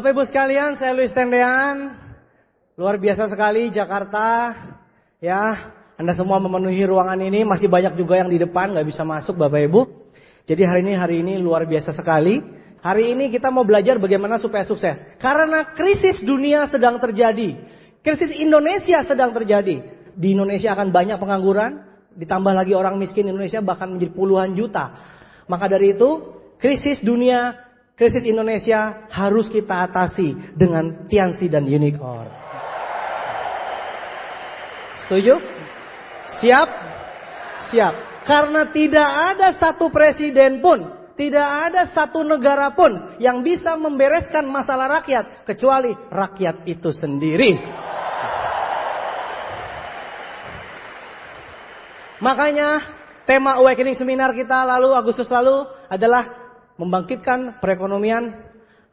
Bapak Ibu sekalian, saya Luis Tendean. Luar biasa sekali Jakarta. Ya, Anda semua memenuhi ruangan ini. Masih banyak juga yang di depan gak bisa masuk Bapak Ibu. Jadi hari ini luar biasa sekali. Hari ini kita mau belajar bagaimana supaya sukses. Karena krisis dunia sedang terjadi. Krisis Indonesia sedang terjadi. Di Indonesia akan banyak pengangguran. Ditambah lagi orang miskin Indonesia bahkan menjadi puluhan juta. Maka dari itu, krisis dunia, krisis Indonesia harus kita atasi dengan Tiansi dan Unicorn. Setuju? Siap? Siap. Karena tidak ada satu presiden pun, tidak ada satu negara pun yang bisa membereskan masalah rakyat kecuali rakyat itu sendiri. Makanya tema Awakening Seminar kita Agustus lalu adalah membangkitkan perekonomian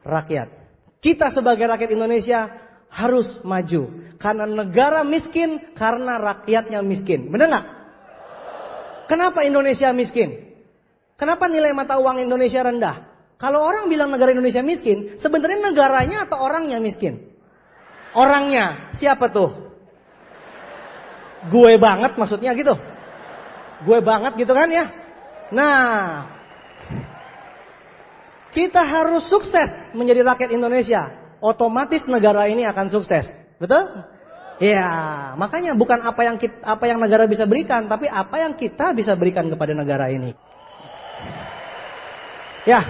rakyat. Kita sebagai rakyat Indonesia harus maju. Karena negara miskin, karena rakyatnya miskin. Benar nggak? Kenapa Indonesia miskin? Kenapa nilai mata uang Indonesia rendah? Kalau orang bilang negara Indonesia miskin, sebenarnya negaranya atau orangnya miskin? Orangnya. Siapa tuh? Gue banget maksudnya gitu. Gue banget gitu kan ya. Nah, kita harus sukses menjadi rakyat Indonesia. Otomatis negara ini akan sukses. Betul? Ya, makanya bukan apa yang negara bisa berikan, tapi apa yang kita bisa berikan kepada negara ini. Ya.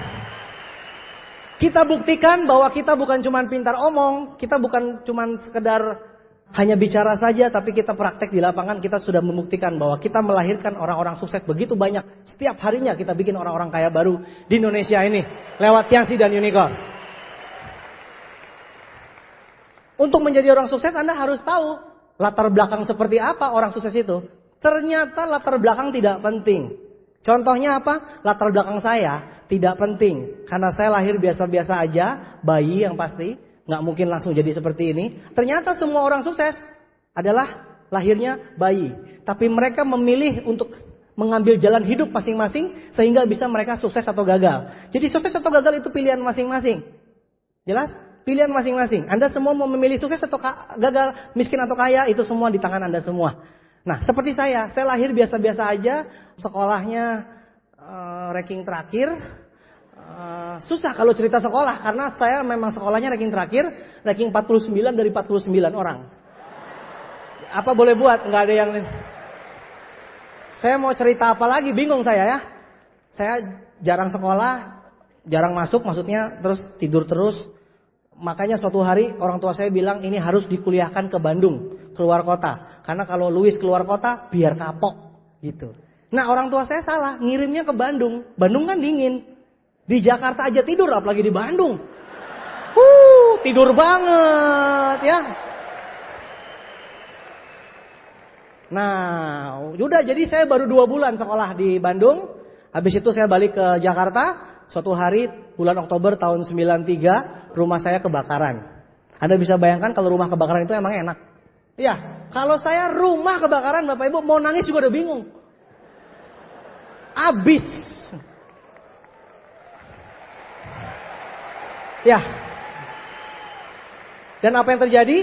Kita buktikan bahwa kita bukan cuma pintar omong, kita bukan cuma sekedar hanya bicara saja, tapi kita praktek di lapangan. Kita sudah membuktikan bahwa kita melahirkan orang-orang sukses begitu banyak. Setiap harinya kita bikin orang-orang kaya baru di Indonesia ini lewat Tiansi dan Unicorn. Untuk menjadi orang sukses Anda harus tahu latar belakang seperti apa orang sukses itu. Ternyata latar belakang tidak penting. Contohnya apa? Latar belakang saya tidak penting. Karena saya lahir biasa-biasa aja, bayi yang pasti. Nggak mungkin langsung jadi seperti ini. Ternyata semua orang sukses adalah lahirnya bayi. Tapi mereka memilih untuk mengambil jalan hidup masing-masing sehingga bisa mereka sukses atau gagal. Jadi sukses atau gagal itu pilihan masing-masing. Jelas? Pilihan masing-masing. Anda semua mau memilih sukses atau gagal, miskin atau kaya, itu semua di tangan Anda semua. Nah, seperti saya lahir biasa-biasa aja, sekolahnya ranking terakhir. Susah kalau cerita sekolah, karena saya memang sekolahnya ranking terakhir, ranking 49 dari 49 orang. Apa boleh buat? Nggak ada yang... Saya mau cerita apa lagi, bingung saya ya. Saya jarang sekolah, jarang masuk maksudnya, terus tidur terus. Makanya suatu hari orang tua saya bilang ini harus dikuliahkan ke Bandung, keluar kota. Karena kalau Luis keluar kota biar kapok gitu. Nah orang tua saya salah, ngirimnya ke Bandung. Bandung kan dingin. Di Jakarta aja tidur apalagi di Bandung. Tidur banget ya. Nah udah jadi saya baru 2 bulan sekolah di Bandung. Habis itu saya balik ke Jakarta. Suatu hari bulan Oktober tahun 93 rumah saya kebakaran. Anda bisa bayangkan kalau rumah kebakaran itu emang enak. Ya, kalau saya rumah kebakaran Bapak Ibu mau nangis juga udah bingung. Abis. Ya. Dan apa yang terjadi?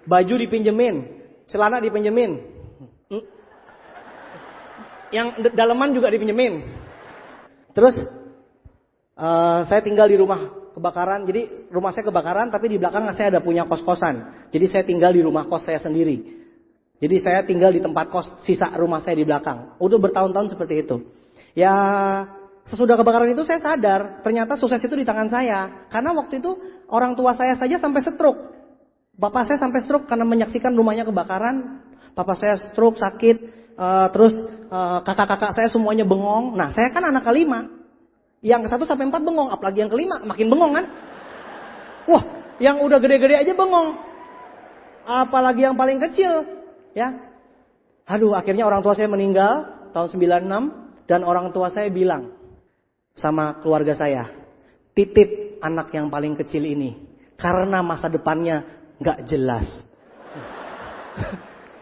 Baju dipinjemin, celana dipinjemin. Yang daleman juga dipinjemin. Terus saya tinggal di rumah kebakaran. Jadi rumah saya kebakaran tapi di belakang saya ada punya kos-kosan. Jadi saya tinggal di rumah kos saya sendiri. Jadi saya tinggal di tempat kos sisa rumah saya di belakang. Udah bertahun-tahun seperti itu. Ya sesudah kebakaran itu saya sadar ternyata sukses itu di tangan saya. Karena waktu itu orang tua saya saja sampai stroke. Bapak saya sampai stroke karena menyaksikan rumahnya kebakaran. Papa saya stroke sakit. Terus kakak-kakak saya semuanya bengong. Nah saya kan anak kelima. Yang 1 sampai 4 bengong, apalagi yang kelima makin bengong kan? Wah, yang udah gede-gede aja bengong. Apalagi yang paling kecil, ya. Aduh, akhirnya orang tua saya meninggal tahun 96 dan orang tua saya bilang sama keluarga saya, titip anak yang paling kecil ini karena masa depannya nggak jelas.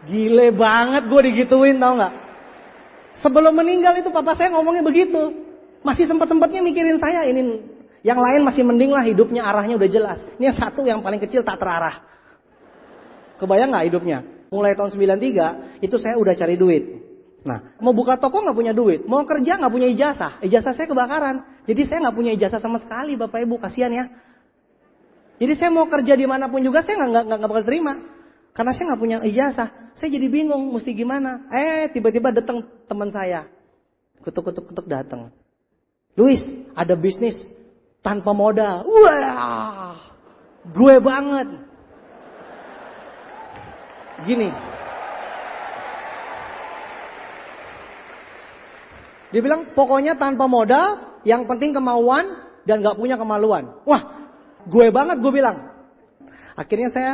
Gile banget gue digituin, tau nggak? Sebelum meninggal itu papa saya ngomongnya begitu. Masih sempat-sempatnya mikirin saya ini Yang lain masih mending lah hidupnya arahnya udah jelas. Ini yang satu yang paling kecil tak terarah. Kebayang nggak hidupnya? Mulai tahun 93 itu saya udah cari duit. Nah, mau buka toko nggak punya duit, mau kerja nggak punya ijazah. Ijazah saya kebakaran. Jadi saya nggak punya ijazah sama sekali, Bapak Ibu, kasihan ya. Jadi saya mau kerja dimanapun juga saya nggak bakal terima. Karena saya nggak punya ijazah. Saya jadi bingung mesti gimana. Tiba-tiba datang teman saya. Kutuk datang. Luis, ada bisnis tanpa modal. Wah, gue banget. Gini. Dia bilang pokoknya tanpa modal, yang penting kemauan dan gak punya kemaluan. Wah, gue banget gue bilang. Akhirnya saya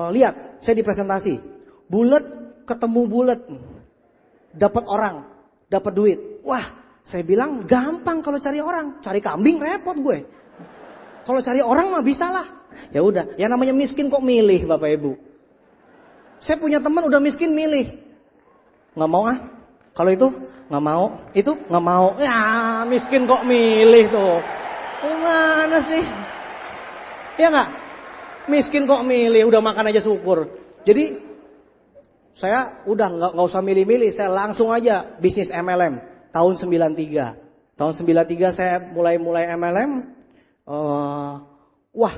lihat, saya dipresentasi. Bulet ketemu bulet. Dapat orang, dapat duit. Wah, saya bilang gampang kalau cari orang. Cari kambing repot gue. Kalau cari orang mah bisa lah. Ya udah, yang namanya miskin kok milih Bapak Ibu. Saya punya teman udah miskin milih. Nggak mau ah. Kalau itu nggak mau, itu nggak mau. Ya miskin kok milih tuh. Gimana sih? Ya nggak? Miskin kok milih, udah makan aja syukur. Jadi saya udah nggak usah milih-milih, saya langsung aja bisnis MLM tahun 93. Tahun 93 saya mulai MLM. Wah,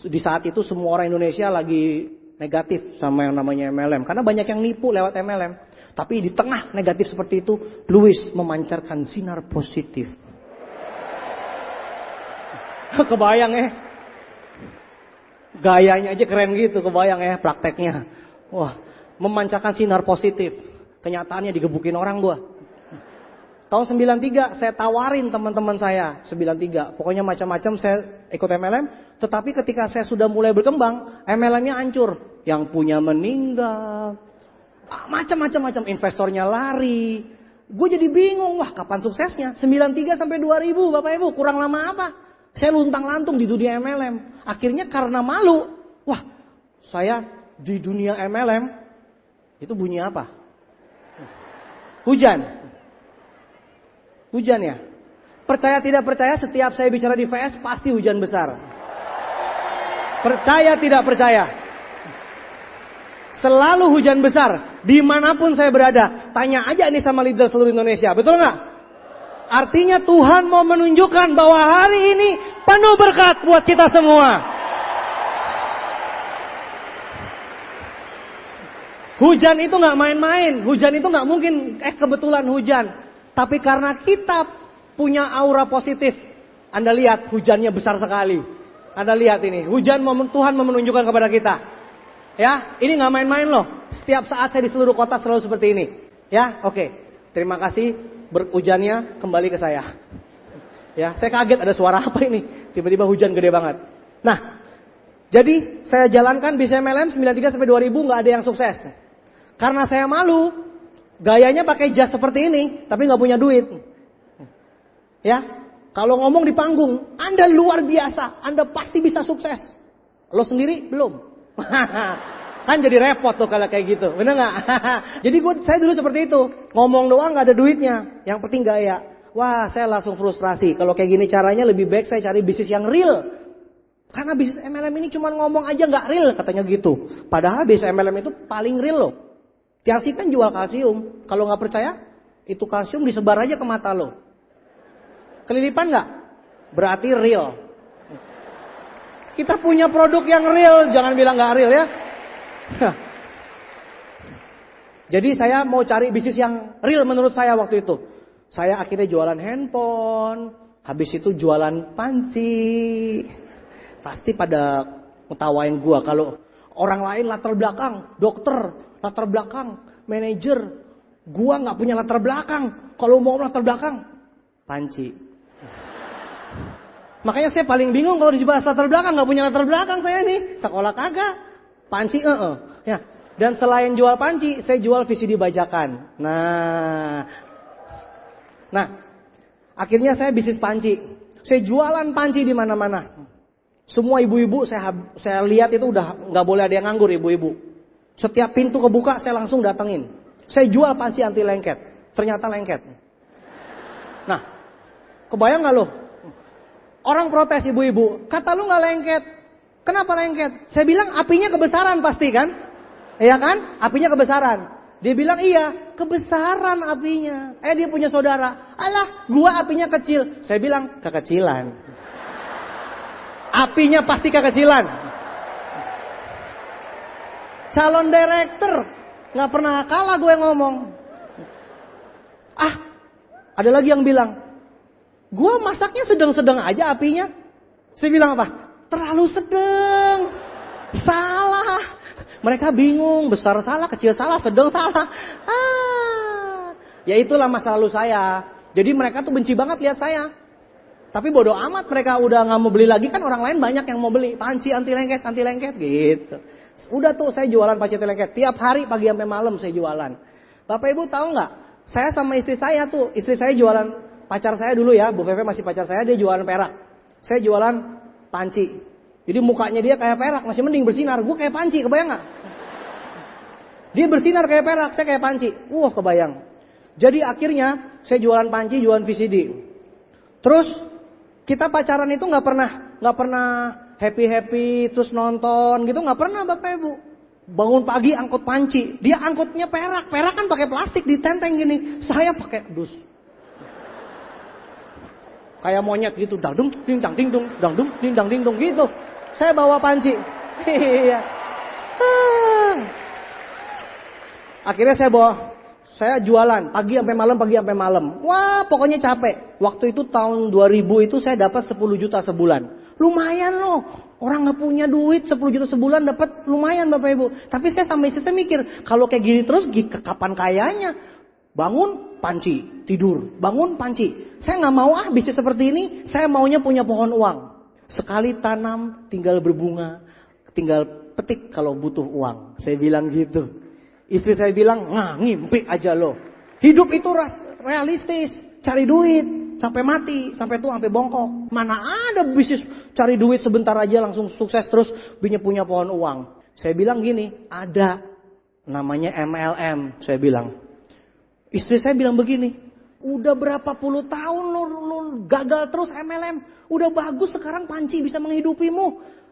di saat itu semua orang Indonesia lagi negatif sama yang namanya MLM. Karena banyak yang nipu lewat MLM. Tapi di tengah negatif seperti itu, Luis memancarkan sinar positif. Kebayang ya? Gayanya aja keren gitu, kebayang ya prakteknya. Wah, memancarkan sinar positif. Kenyataannya digebukin orang gua. Tahun 93 saya tawarin teman-teman saya 93. Pokoknya macam-macam saya ikut MLM. Tetapi ketika saya sudah mulai berkembang, MLM-nya hancur. Yang punya meninggal. Macam-macam investornya lari. Gue jadi bingung, wah kapan suksesnya? 93 sampai 2000 Bapak Ibu, kurang lama apa? Saya luntang-lantung di dunia MLM. Akhirnya karena malu, wah saya di dunia MLM, itu bunyi apa? Hujan. Hujan ya. Percaya tidak percaya setiap saya bicara di VS pasti hujan besar. Percaya tidak percaya. Selalu hujan besar. Dimanapun saya berada. Tanya aja nih sama leader seluruh Indonesia. Betul nggak? Artinya Tuhan mau menunjukkan bahwa hari ini penuh berkat buat kita semua. Hujan itu nggak main-main. Hujan itu nggak mungkin kebetulan hujan. Tapi karena kita punya aura positif, Anda lihat hujannya besar sekali. Anda lihat ini, hujan Tuhan mau menunjukkan kepada kita. Ya, ini nggak main-main loh. Setiap saat saya di seluruh kota selalu seperti ini. Ya, oke. Terima kasih hujannya kembali ke saya. Ya, saya kaget ada suara apa ini? Tiba-tiba hujan gede banget. Nah, jadi saya jalankan bisnis MLM 93 sampai 2000 nggak ada yang sukses. Karena saya malu. Gayanya pakai jas seperti ini, tapi nggak punya duit. Ya, kalau ngomong di panggung, Anda luar biasa, Anda pasti bisa sukses. Lo sendiri belum. Kan jadi repot tuh kalau kayak gitu, bener nggak? Jadi saya dulu seperti itu, ngomong doang nggak ada duitnya, yang penting gaya. Wah, saya langsung frustrasi. Kalau kayak gini caranya lebih baik saya cari bisnis yang real. Karena bisnis MLM ini cuma ngomong aja nggak real, katanya gitu. Padahal bisnis MLM itu paling real loh. Tiangsi kan jual kalsium. Kalau nggak percaya, itu kalsium disebar aja ke mata lo. Kelilipan nggak? Berarti real. Kita punya produk yang real, jangan bilang nggak real ya. Jadi saya mau cari bisnis yang real menurut saya waktu itu. Saya akhirnya jualan handphone, habis itu jualan panci. Pasti pada ngetawain gua kalau orang lain latar belakang dokter. Latar belakang, manajer. Gua gak punya latar belakang. Kalau mau latar belakang, panci. Makanya saya paling bingung kalau dibahas latar belakang. Gak punya latar belakang saya nih. Sekolah kagak. Panci ya. Dan selain jual panci, saya jual VCD bajakan. Nah, akhirnya saya bisnis panci. Saya jualan panci di mana-mana. Semua ibu-ibu saya lihat itu udah gak boleh ada yang nganggur ibu-ibu. Setiap pintu kebuka saya langsung datengin. Saya jual panci anti lengket. Ternyata lengket. Nah, kebayang gak lo? Orang protes ibu-ibu, kata lu nggak lengket. Kenapa lengket? Saya bilang apinya kebesaran pasti kan? Iya kan? Apinya kebesaran. Dia bilang iya, kebesaran apinya. Dia punya saudara. Alah, gua apinya kecil. Saya bilang kekecilan. Apinya pasti kekecilan. Calon direktur, nggak pernah kalah gue ngomong. Ada lagi yang bilang, gue masaknya sedang-sedang aja apinya. Saya bilang apa? Terlalu sedang. Salah. Mereka bingung, besar salah, kecil salah, sedang salah. Ya itulah masa lalu saya. Jadi mereka tuh benci banget lihat saya. Tapi bodoh amat, mereka udah gak mau beli lagi, kan orang lain banyak yang mau beli. Panci anti lengket gitu. Udah tuh saya jualan panci anti lengket. Tiap hari pagi sampai malam saya jualan. Bapak Ibu tahu gak? Saya sama istri saya tuh, istri saya jualan, pacar saya dulu ya, Bu Fefe masih pacar saya, dia jualan perak. Saya jualan panci. Jadi mukanya dia kayak perak, masih mending bersinar. Gue kayak panci, kebayang gak? Dia bersinar kayak perak, saya kayak panci. Wah, kebayang. Jadi akhirnya saya jualan panci, jualan VCD. Terus kita pacaran itu nggak pernah happy terus nonton gitu, nggak pernah Bapak Ibu. Bangun pagi angkut panci, dia angkutnya perak kan pakai plastik ditenteng gini, saya pakai dus. Kayak monyet gitu, dangdung, ding dang ding dong, dangdung, ding dang ding dong gitu. Saya bawa panci. Iya. Akhirnya saya jualan pagi sampai malam. Wah, pokoknya capek. Waktu itu tahun 2000 itu saya dapat 10 juta sebulan. Lumayan loh. Orang nggak punya duit 10 juta sebulan dapat lumayan Bapak Ibu. Tapi saya sampai saya mikir, kalau kayak gini terus kapan kayanya? Bangun panci, tidur, bangun panci. Saya nggak mau bisnis seperti ini. Saya maunya punya pohon uang. Sekali tanam, tinggal berbunga, tinggal petik kalau butuh uang. Saya bilang gitu. Istri saya bilang, ngimpi aja lo. Hidup itu realistis, cari duit sampai mati, sampai tua, sampai bongkok. Mana ada bisnis cari duit sebentar aja langsung sukses terus punya pohon uang. Saya bilang gini, ada namanya MLM. Saya bilang, istri saya bilang begini, udah berapa puluh tahun lu gagal terus MLM. Udah bagus sekarang panci bisa menghidupimu.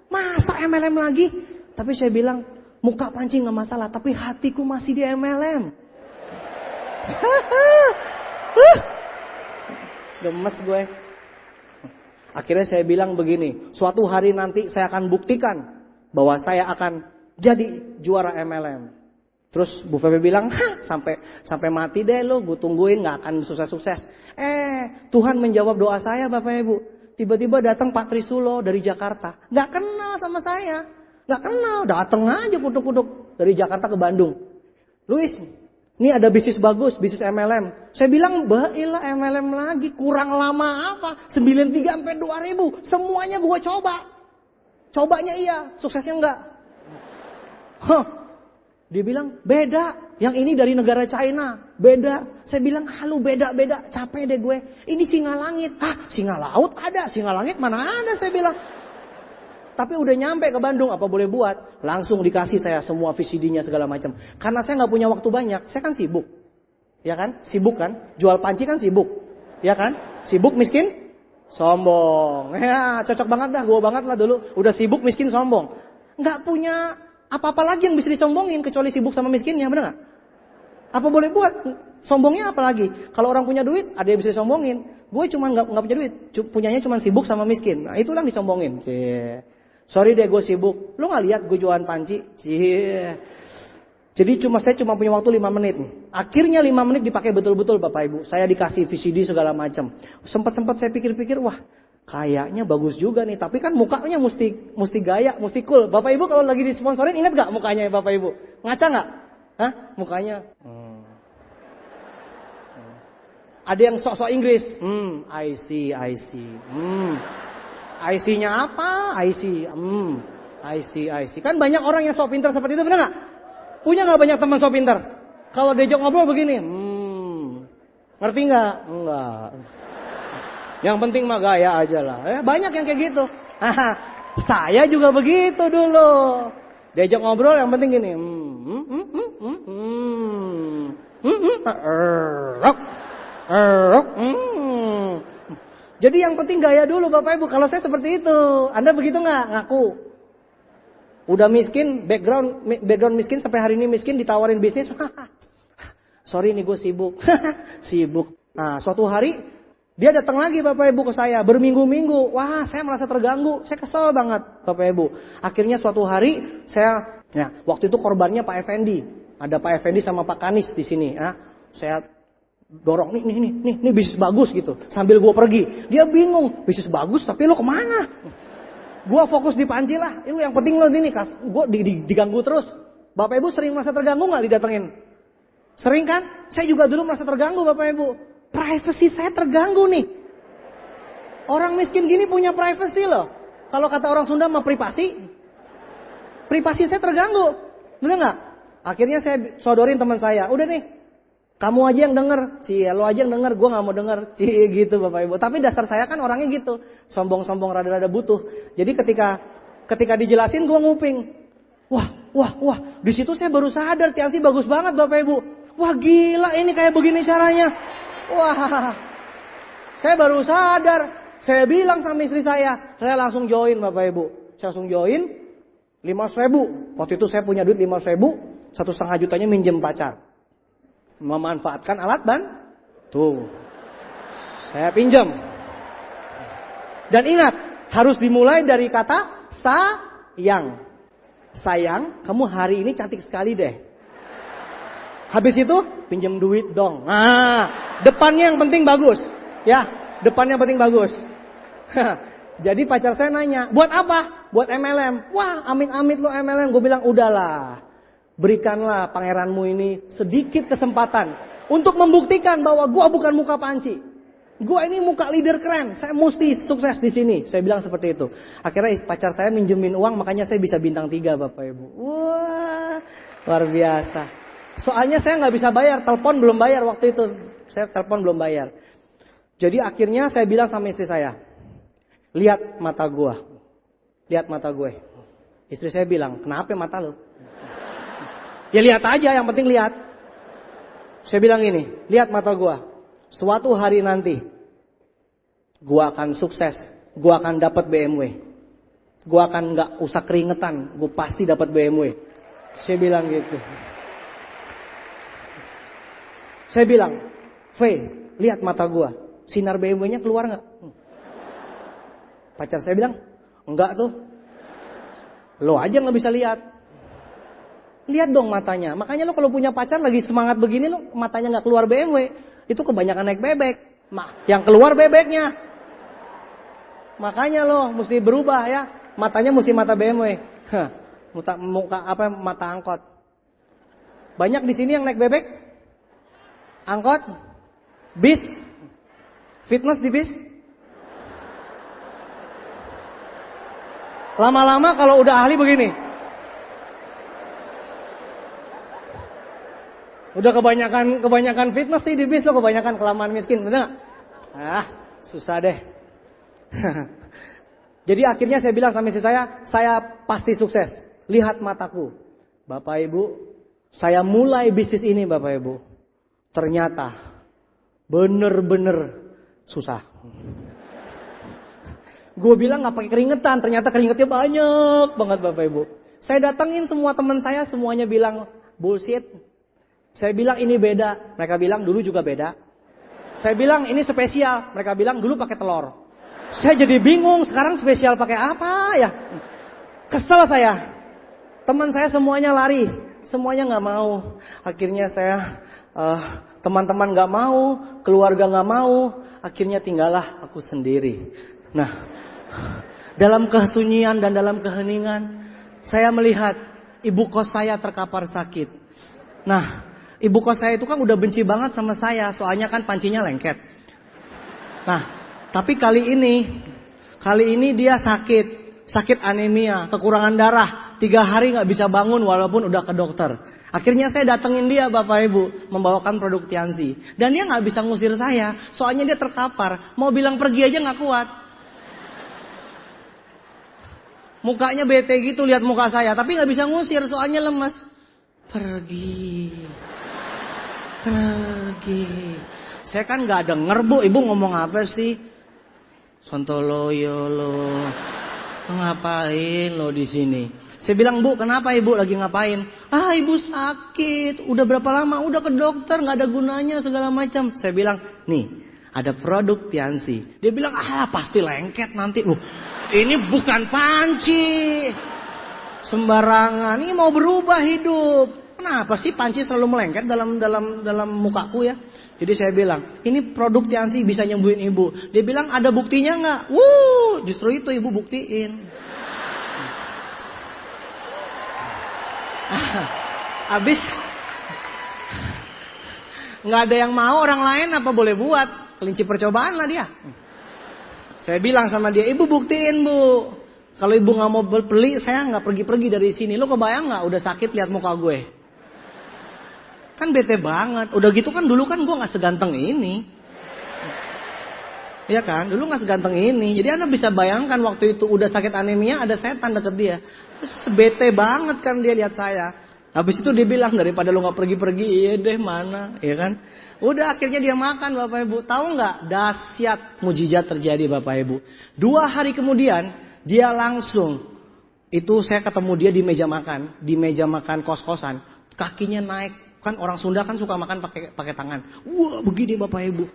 Masa MLM lagi? Tapi saya bilang, muka panci gak masalah, tapi hatiku masih di MLM. Gemes gue. Akhirnya saya bilang begini, suatu hari nanti saya akan buktikan bahwa saya akan jadi juara MLM. Terus Bu Fefe bilang, sampai mati deh lo, gue tungguin gak akan sukses-sukses. Tuhan menjawab doa saya Bapak Ibu. Tiba-tiba datang Pak Trisulo dari Jakarta. Gak kenal sama saya. Gak kenal, datang aja kuduk-kuduk dari Jakarta ke Bandung. Luis, ini ada bisnis bagus, bisnis MLM. Saya bilang, bailah MLM lagi, kurang lama apa? 93 sampai 2000, semuanya gue coba. Cobanya iya, suksesnya enggak. Dia bilang, beda. Yang ini dari negara China, beda. Saya bilang, halu beda, capek deh gue. Ini singa langit. Singa laut ada, singa langit mana ada, saya bilang. Tapi udah nyampe ke Bandung, apa boleh buat? Langsung dikasih saya semua VCD-nya segala macam. Karena saya nggak punya waktu banyak, saya kan sibuk. Ya kan? Sibuk kan? Jual panci kan sibuk. Ya kan? Sibuk miskin, sombong. Ya, cocok banget dah, gua banget lah dulu. Udah sibuk miskin sombong. Nggak punya apa-apa lagi yang bisa disombongin kecuali sibuk sama miskinnya, benar nggak? Apa boleh buat? Sombongnya apa lagi? Kalau orang punya duit, ada yang bisa disombongin. Gue cuma nggak punya duit, punyanya cuma sibuk sama miskin. Nah, itulah yang disombongin. Sorry deh gue sibuk. Lu gak lihat gue jualan panci? Jadi saya cuma punya waktu 5 menit. Akhirnya 5 menit dipakai betul-betul Bapak Ibu. Saya dikasih VCD segala macam. Sempat saya pikir-pikir, wah kayaknya bagus juga nih. Tapi kan mukanya mesti gaya, mesti cool. Bapak Ibu kalau lagi disponsorin ingat gak mukanya Bapak Ibu? Ngaca gak? Mukanya. Ada yang sok-sok Inggris. I see. IC-nya apa? IC. Kan banyak orang yang sok pintar seperti itu, benar nggak? Punya nggak banyak teman sok pintar? Kalau diajak ngobrol begini, ngerti nggak? Enggak. Yang penting mah gaya aja lah. Banyak yang kayak gitu. Saya juga begitu dulu. Diajak ngobrol yang penting gini. Jadi yang penting gaya dulu Bapak Ibu. Kalau saya seperti itu, Anda begitu nggak? Ngaku. Udah miskin, background miskin sampai hari ini miskin, ditawarin bisnis. Sorry nih gue sibuk. Sibuk. Nah suatu hari dia datang lagi Bapak Ibu ke saya berminggu-minggu. Wah saya merasa terganggu. Saya kesel banget Bapak Ibu. Akhirnya suatu hari saya, waktu itu korbannya Pak Effendi. Ada Pak Effendi sama Pak Kanis di sini. Saya dorong nih bisnis bagus gitu. Sambil gue pergi. Dia bingung. Bisnis bagus tapi lo kemana? Gue fokus di Panji lah. Itu yang penting lo ini. Gue diganggu terus. Bapak Ibu sering merasa terganggu gak didatengin? Sering kan? Saya juga dulu merasa terganggu Bapak Ibu. Privacy saya terganggu nih. Orang miskin gini punya privacy loh. Kalau kata orang Sunda mah privasi. Privasi saya terganggu. Bener gak? Akhirnya saya sodorin teman saya. Udah nih. Kamu aja yang denger. Lo aja yang denger. Gue gak mau denger. Gitu Bapak Ibu. Tapi dasar saya kan orangnya gitu. Sombong-sombong rada-rada butuh. Jadi ketika dijelasin gue nguping. Wah. Di situ saya baru sadar TLC bagus banget Bapak Ibu. Wah gila ini kayak begini caranya. Wah, saya baru sadar. Saya bilang sama istri saya langsung join Bapak Ibu. Saya langsung join 500.000. Waktu itu saya punya duit 500.000, 1,5 jutanya minjem pacar. Memanfaatkan alat tuh. Saya pinjam. Dan ingat, harus dimulai dari kata sayang. Sayang, kamu hari ini cantik sekali deh. Habis itu pinjam duit dong. Depannya yang penting bagus. Ya, depannya penting bagus. Jadi pacar saya nanya, buat apa? Buat MLM. Wah, amit-amit lo MLM. Gue bilang, udahlah. Berikanlah pangeranmu ini sedikit kesempatan. Untuk membuktikan bahwa gue bukan muka panci. Gue ini muka leader keren. Saya mesti sukses di sini. Saya bilang seperti itu. Akhirnya pacar saya minjemin uang, makanya saya bisa bintang 3 Bapak Ibu. Wah, luar biasa. Soalnya saya nggak bisa bayar, telepon belum bayar waktu itu. Saya telepon belum bayar. Jadi akhirnya saya bilang sama istri saya, lihat mata gue. Lihat mata gue. Istri saya bilang, kenapa mata lo? Ya lihat aja, yang penting lihat. Saya bilang ini, lihat mata gue. Suatu hari nanti, gue akan sukses. Gue akan dapat BMW. Gue akan nggak usah keringetan. Gue pasti dapat BMW. Saya bilang gitu. Saya bilang, lihat mata gua, sinar BMW-nya keluar nggak? Pacar saya bilang, enggak tuh. Lo aja nggak bisa lihat. Lihat dong matanya. Makanya lo kalau punya pacar lagi semangat begini, lo matanya nggak keluar BMW, itu kebanyakan naik bebek. Yang keluar bebeknya. Makanya lo mesti berubah ya, matanya mesti mata BMW. Mata angkot. Banyak di sini yang naik bebek. Angkot, bis, fitness di bis. Lama-lama kalau udah ahli begini. Udah kebanyakan fitness sih di bis lo, kebanyakan kelamaan miskin, bener gak? Susah deh. Jadi akhirnya saya bilang sama istri saya pasti sukses. Lihat mataku. Bapak Ibu, saya mulai bisnis ini Bapak Ibu. Ternyata bener-bener susah. Gue bilang gak pakai keringetan, ternyata keringetnya banyak banget Bapak Ibu. Saya datengin semua teman saya, semuanya bilang bullshit. Saya bilang ini beda, mereka bilang dulu juga beda. Saya bilang ini spesial, mereka bilang dulu pakai telur. Saya jadi bingung, sekarang spesial pakai apa ya? Kesel saya. Teman saya semuanya lari, semuanya nggak mau. Akhirnya saya teman-teman nggak mau, keluarga nggak mau. Akhirnya tinggallah aku sendiri. Nah, dalam kesunyian dan dalam keheningan, saya melihat ibu kos saya terkapar sakit. Nah, ibu kos saya itu kan udah benci banget sama saya, soalnya kan pancinya lengket. Nah, tapi kali ini dia sakit anemia, kekurangan darah, 3 hari nggak bisa bangun walaupun udah ke dokter. Akhirnya saya datengin dia Bapak Ibu, membawakan produk Tianzi. Dan dia nggak bisa ngusir saya, soalnya dia terkapar. Mau bilang pergi aja nggak kuat. Mukanya bete gitu lihat muka saya, tapi nggak bisa ngusir, soalnya lemes. Pergi. Saya kan nggak denger Bu, Ibu ngomong apa sih? Sontoloyo lo. Ngapain lo di sini? Saya bilang, Bu, kenapa ibu lagi ngapain? Ah, ibu sakit. Udah berapa lama? Udah ke dokter, nggak ada gunanya segala macam. Saya bilang, nih, ada produk Tiansi. Dia bilang, ah, pasti lengket nanti. Loh, ini bukan panci. Sembarangan. Ini mau berubah hidup. Kenapa sih panci selalu melengket dalam mukaku ya? Jadi saya bilang, ini produk Tiansi bisa nyembuhin ibu. Dia bilang, ada buktinya nggak? Justru itu ibu buktiin. Abis nggak ada yang mau, orang lain apa boleh buat, kelinci percobaan lah dia. Saya bilang sama dia, ibu buktiin bu, kalau ibu nggak mau beli saya nggak pergi dari sini. Lo kebayang nggak udah sakit lihat muka gue? Kan bete banget. Udah gitu kan dulu kan gue nggak seganteng ini. Iya kan, dulu nggak seganteng ini. Jadi Anda bisa bayangkan waktu itu udah sakit anemia, ada setan deket dia. Terus bete banget kan dia lihat saya. Habis itu dia bilang, daripada lo nggak pergi-pergi, iya deh mana, ya kan? Udah akhirnya dia makan Bapak Ibu. Tahu nggak? Dahsyat mujizat terjadi Bapak Ibu. 2 hari kemudian dia langsung, itu saya ketemu dia di meja makan kos-kosan. Kakinya naik, kan orang Sunda kan suka makan pakai tangan. Wah begini Bapak Ibu.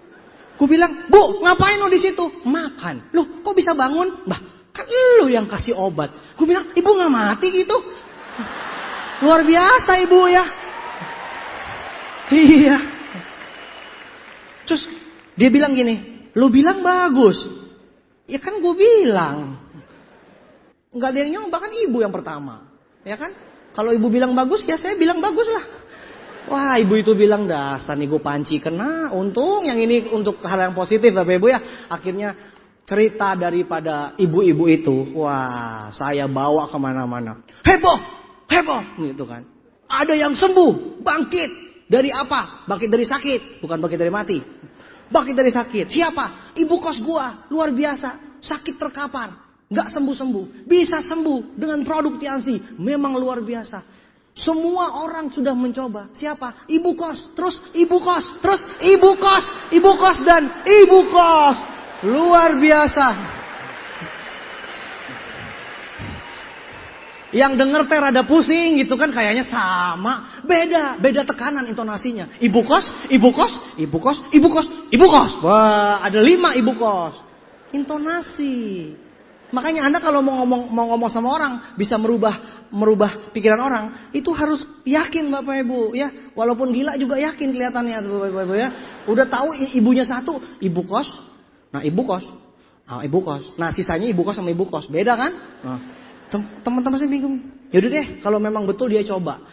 Gue bilang, Bu, ngapain lo di situ? Makan. Loh, kok bisa bangun? Bah, kan lo yang kasih obat. Gue bilang, ibu nggak mati gitu? Luar biasa ibu ya. Iya. Terus dia bilang gini, lo bilang bagus. Ya kan gue bilang. Nggak ada yang nyoba, kan ibu yang pertama. Ya kan? Kalau ibu bilang bagus, ya saya bilang bagus lah. Wah, ibu itu bilang, dasar nih gue panci kena. Untung yang ini untuk hal yang positif Bapak Ibu ya. Akhirnya cerita daripada ibu-ibu itu, wah saya bawa kemana-mana. Heboh gitu kan. Ada yang sembuh, bangkit. Dari apa? Bangkit dari sakit, bukan bangkit dari mati. Bangkit dari sakit. Siapa? Ibu kos gua, luar biasa. Sakit terkapar, gak sembuh-sembuh. Bisa sembuh dengan produk Tiansi. Memang luar biasa. Semua orang sudah mencoba. Siapa? Ibu kos, terus ibu kos, terus ibu kos dan ibu kos. Luar biasa. Yang denger teh rada pusing gitu kan, kayaknya sama. Beda tekanan intonasinya. Ibu kos. Wah, ada 5 ibu kos. Intonasi. Makanya Anda kalau mau ngomong sama orang bisa merubah pikiran orang, itu harus yakin Bapak Ibu ya. Walaupun gila juga yakin kelihatannya Bapak Ibu ya. Udah tahu ibunya satu, ibu kos. Nah, ibu kos. Nah, sisanya ibu kos sama ibu kos. Beda kan? Nah, teman-teman saya bingung. Yaudah deh, kalau memang betul dia coba.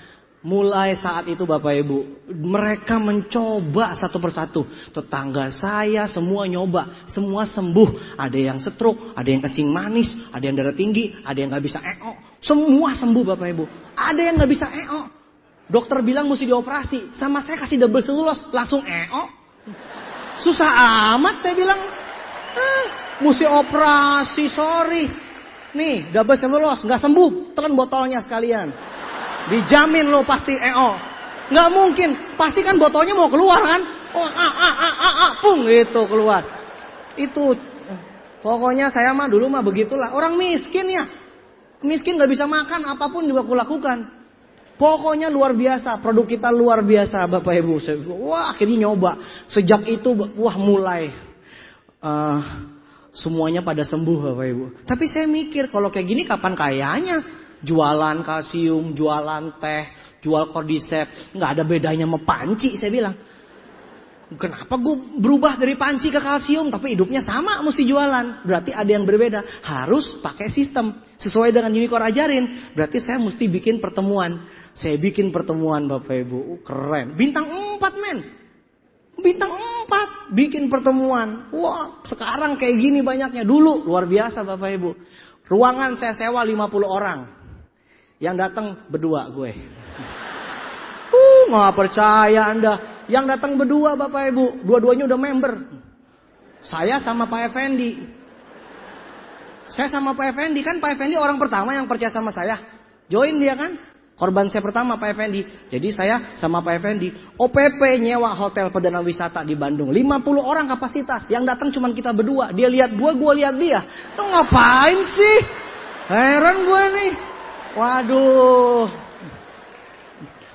Mulai saat itu Bapak Ibu, mereka mencoba satu persatu. Tetangga saya semua nyoba, semua sembuh. Ada yang stroke, ada yang kencing manis, ada yang darah tinggi, ada yang gak bisa EO. Semua sembuh Bapak Ibu. Ada yang gak bisa EO. Dokter bilang mesti dioperasi, sama saya kasih double selulos, langsung EO. Susah amat saya bilang. Mesti operasi, sorry. Nih, double selulos, gak sembuh, telan botolnya sekalian. Dijamin lo pasti EO. Nggak mungkin. Pasti kan botolnya mau keluar kan. Pung gitu keluar. Itu. Pokoknya saya mah dulu mah begitulah. Orang miskin ya. Miskin nggak bisa makan. Apapun juga kulakukan. Pokoknya luar biasa. Produk kita luar biasa Bapak Ibu. Wah akhirnya nyoba. Sejak itu wah mulai. Semuanya pada sembuh Bapak Ibu. Tapi saya mikir kalau kayak gini kapan kayanya? Jualan kalsium, jualan teh, jual cordyceps, nggak ada bedanya sama panci saya bilang. Kenapa gue berubah dari panci ke kalsium tapi hidupnya sama mesti jualan? Berarti ada yang berbeda. Harus pakai sistem sesuai dengan Unicorn ajarin. Berarti saya mesti bikin pertemuan. Saya bikin pertemuan Bapak Ibu, keren. Bintang 4 men. Bintang 4 bikin pertemuan. Wah, sekarang kayak gini banyaknya. Dulu luar biasa Bapak Ibu. Ruangan saya sewa 50 orang. Yang datang berdua gue. Nggak percaya Anda. Yang datang berdua Bapak Ibu. Dua-duanya udah member. Saya sama Pak Effendi. Saya sama Pak Effendi. Kan Pak Effendi orang pertama yang percaya sama saya. Join dia kan. Korban saya pertama Pak Effendi. Jadi saya sama Pak Effendi OPP nyewa hotel Perdana Wisata di Bandung. 50 orang kapasitas. Yang datang cuma kita berdua. Dia lihat gue lihat dia. Lu ngapain sih? Heran gue nih. Waduh.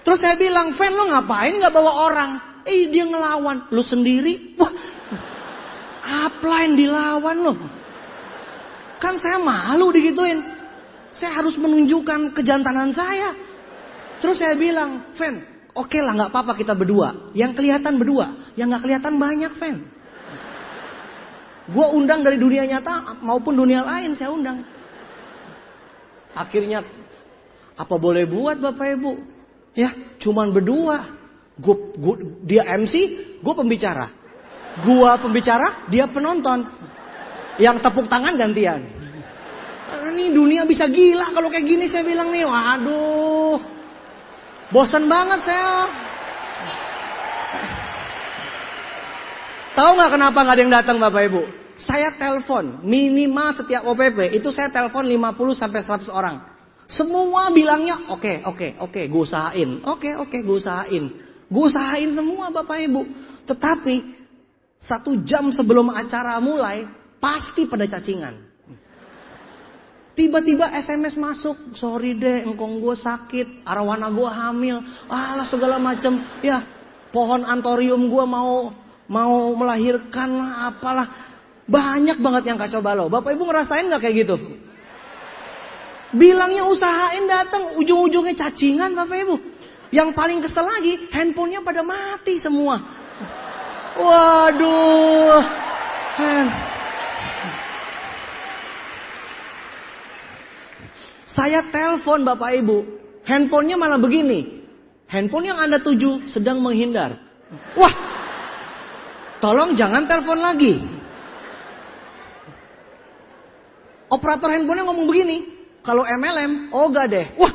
Terus saya bilang, Fen lu ngapain gak bawa orang? Dia ngelawan. Lu sendiri? Wah. Upline dilawan lu. Kan saya malu digituin. Saya harus menunjukkan kejantanan saya. Terus saya bilang, Fen, oke lah gak apa-apa kita berdua. Yang kelihatan berdua, yang gak kelihatan banyak, Fen. Gue undang dari dunia nyata maupun dunia lain saya undang. Akhirnya, apa boleh buat Bapak Ibu? Ya, cuman berdua. Dia MC, gue pembicara. Gue pembicara, dia penonton. Yang tepuk tangan gantian. Ini dunia bisa gila kalau kayak gini saya bilang nih. Waduh. Bosan banget saya. Tahu nggak kenapa nggak ada yang datang Bapak Ibu? Saya telepon minimal setiap OPP itu saya telepon 50 sampai 100 orang. Semua bilangnya oke, gue usahain. Oke, gue usahain. Gue usahain semua Bapak Ibu. Tetapi 1 jam sebelum acara mulai pasti pada cacingan. Tiba-tiba SMS masuk, sorry deh, engkong gue sakit, arwana gue hamil, alah segala macem, ya pohon antorium gue mau melahirkan lah, apalah, banyak banget yang kacau balau. Bapak Ibu ngerasain nggak kayak gitu? Bilangnya usahain datang, ujung-ujungnya cacingan Bapak Ibu. Yang paling kesel lagi, handphonenya pada mati semua. Waduh, saya telepon Bapak Ibu, handphonenya malah begini. Handphone yang Anda tuju sedang menghindar. Wah, tolong jangan telepon lagi. Operator handphonenya ngomong begini, kalau MLM, gak deh. Wah,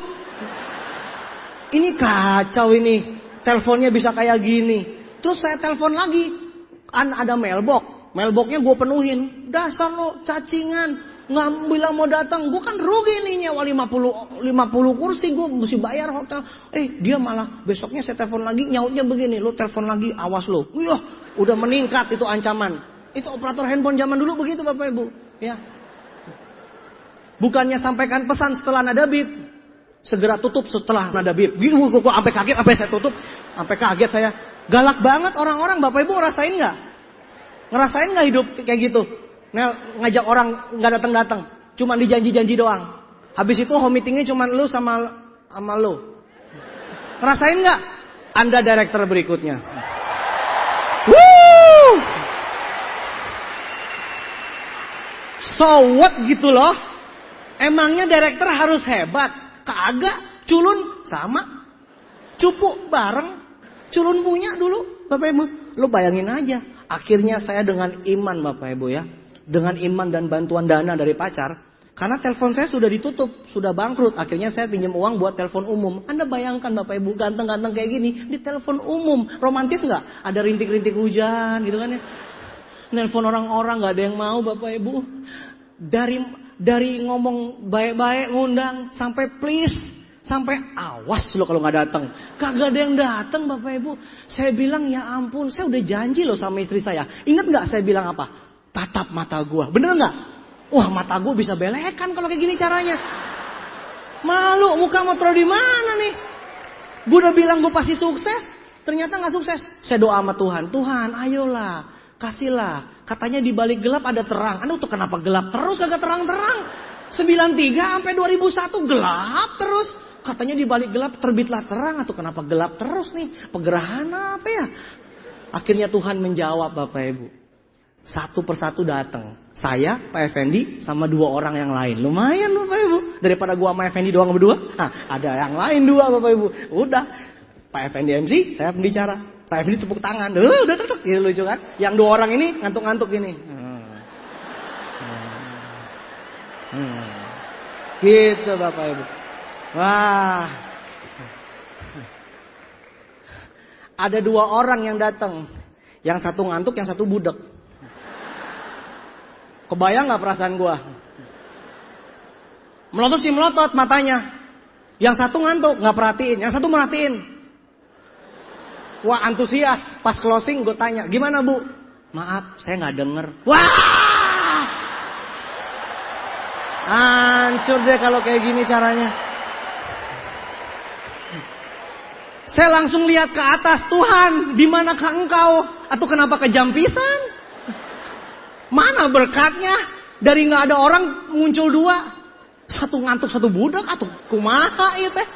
ini kacau ini, teleponnya bisa kayak gini. Terus saya telepon lagi, ada mailboxnya gue penuhin. Dasar lo cacingan. Nggak bilang mau datang, gue kan rugi nih nyewa 50 kursi, gue mesti bayar hotel. Dia malah besoknya saya telepon lagi, nyautnya begini, lo telepon lagi, awas lo. Wih, udah meningkat itu ancaman. Itu operator handphone zaman dulu begitu Bapak Ibu. Ya. Bukannya sampaikan pesan setelah nada bip, segera tutup setelah nada bip. Gini, gue sampai kaget, apa saya tutup, sampai kaget saya. Galak banget orang-orang, Bapak Ibu ngerasain nggak? Ngerasain nggak hidup kayak gitu? Ngajak orang nggak datang, cuma dijanji-janji doang. Habis itu home meetingnya cuma lu sama lu. Ngerasain nggak? Anda director berikutnya. Woo! So what gitu loh? Emangnya director harus hebat? Kagak, culun sama, cupu bareng, culun punya dulu, Bapak Ibu. Lu bayangin aja. Akhirnya saya dengan iman Bapak Ibu ya. Dengan iman dan bantuan dana dari pacar. Karena telepon saya sudah ditutup, sudah bangkrut. Akhirnya saya pinjam uang buat telepon umum. Anda bayangkan Bapak Ibu ganteng-ganteng kayak gini di telepon umum. Romantis nggak? Ada rintik-rintik hujan gitu kan ya. Nelpon orang-orang nggak ada yang mau Bapak Ibu. Dari ngomong baik-baik ngundang sampai please. Sampai awas lo kalau nggak datang. Kagak ada yang datang Bapak Ibu. Saya bilang ya ampun, saya udah janji loh sama istri saya. Ingat nggak saya bilang apa? Tatap mata gua, bener nggak? Wah mata gua bisa belekan kalau kayak gini caranya. Malu, muka mau taruh di mana nih? Gua udah bilang gua pasti sukses, ternyata nggak sukses. Saya doa sama Tuhan, Tuhan ayolah, kasihlah. Katanya di balik gelap ada terang. Anda tuh kenapa gelap terus kagak terang-terang? 93 sampai 2001 gelap terus. Katanya di balik gelap terbitlah terang, atau kenapa gelap terus nih? Pegerhana apa ya? Akhirnya Tuhan menjawab Bapak Ibu. Satu persatu datang. Saya, Pak Effendi, sama 2 orang yang lain. Lumayan Bapak Ibu. Daripada gua sama Effendi doang berdua. Ada yang lain 2 Bapak Ibu. Udah. Pak Effendi MC, saya pembicara. Pak Effendi tepuk tangan. Udah. Ini lucu kan? Yang 2 orang ini ngantuk-ngantuk gini. Gitu Bapak Ibu. Wah. Ada 2 orang yang datang. Yang satu ngantuk, yang satu budek. Kebayang gak perasaan gua? Melotot sih melotot matanya. Yang satu ngantuk, nggak perhatiin. Yang satu merhatiin. Wah, antusias. Pas closing gue tanya, gimana Bu? Maaf, saya nggak denger. Wah! Hancur deh kalau kayak gini caranya. Saya langsung lihat ke atas, Tuhan, di manakah Engkau? Atau kenapa kejampisan? Mana berkatnya? Dari nggak ada orang muncul dua. Satu ngantuk, satu budak, atau kumaha itu teh.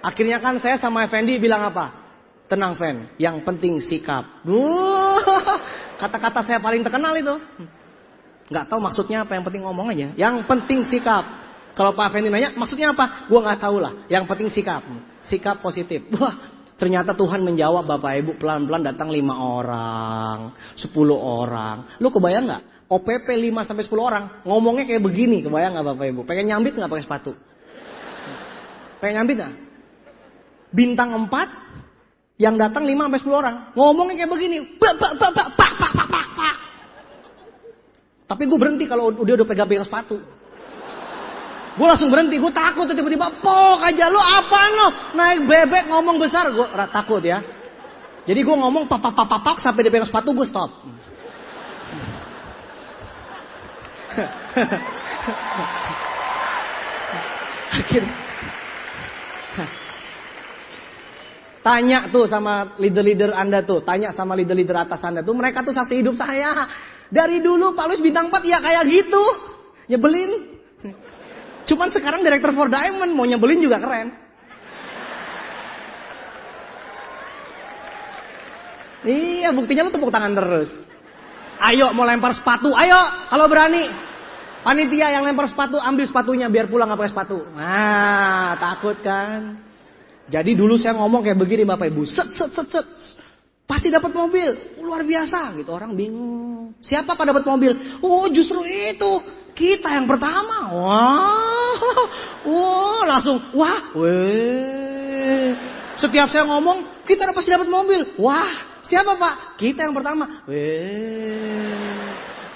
Akhirnya kan saya sama Effendi bilang apa? Tenang Fen, yang penting sikap. Kata-kata saya paling terkenal itu. Nggak tahu maksudnya apa, yang penting ngomong aja. Yang penting sikap. Kalau Pak Effendi nanya, maksudnya apa? Gua nggak tahu lah. Yang penting sikap. Sikap positif. Wah, ternyata Tuhan menjawab Bapak Ibu, pelan-pelan datang 5 orang, 10 orang. Lu kebayang nggak? OPP 5 sampai 10 orang ngomongnya kayak begini, kebayang nggak Bapak Ibu? Pengen nyambit nggak pakai sepatu? Pengen nyambit nggak? Bintang 4 yang datang 5 sampai 10 orang ngomongnya kayak begini. Pak. Tapi gue berhenti kalau dia udah pegang sepatu. Gue langsung berhenti, gue takut tiba-tiba pok aja, lo apa lo? Naik bebek ngomong besar, gue takut ya. Jadi gue ngomong pak sampai dia pegang sepatu, gue stop. Akhirnya tanya tuh sama leader-leader Anda tuh, tanya sama leader-leader atas Anda tuh, mereka tuh saksi hidup saya. Dari dulu Pak Luis bintang 4 ya kayak gitu. Nyebelin. Cuman sekarang Director for Diamond mau nyebelin juga keren. Iya, buktinya lu tepuk tangan terus. Ayo mau lempar sepatu, ayo kalau berani. Panitia yang lempar sepatu, ambil sepatunya biar pulang gak pakai sepatu. Nah, takut kan? Jadi dulu saya ngomong kayak begini Bapak Ibu, set. Pasti dapat mobil, luar biasa gitu. Orang bingung. Siapa Pak dapat mobil? Oh, justru itu. Kita yang pertama. Wah, langsung weh. Setiap saya ngomong, kita pasti dapat mobil. Wah, siapa Pak? Kita yang pertama.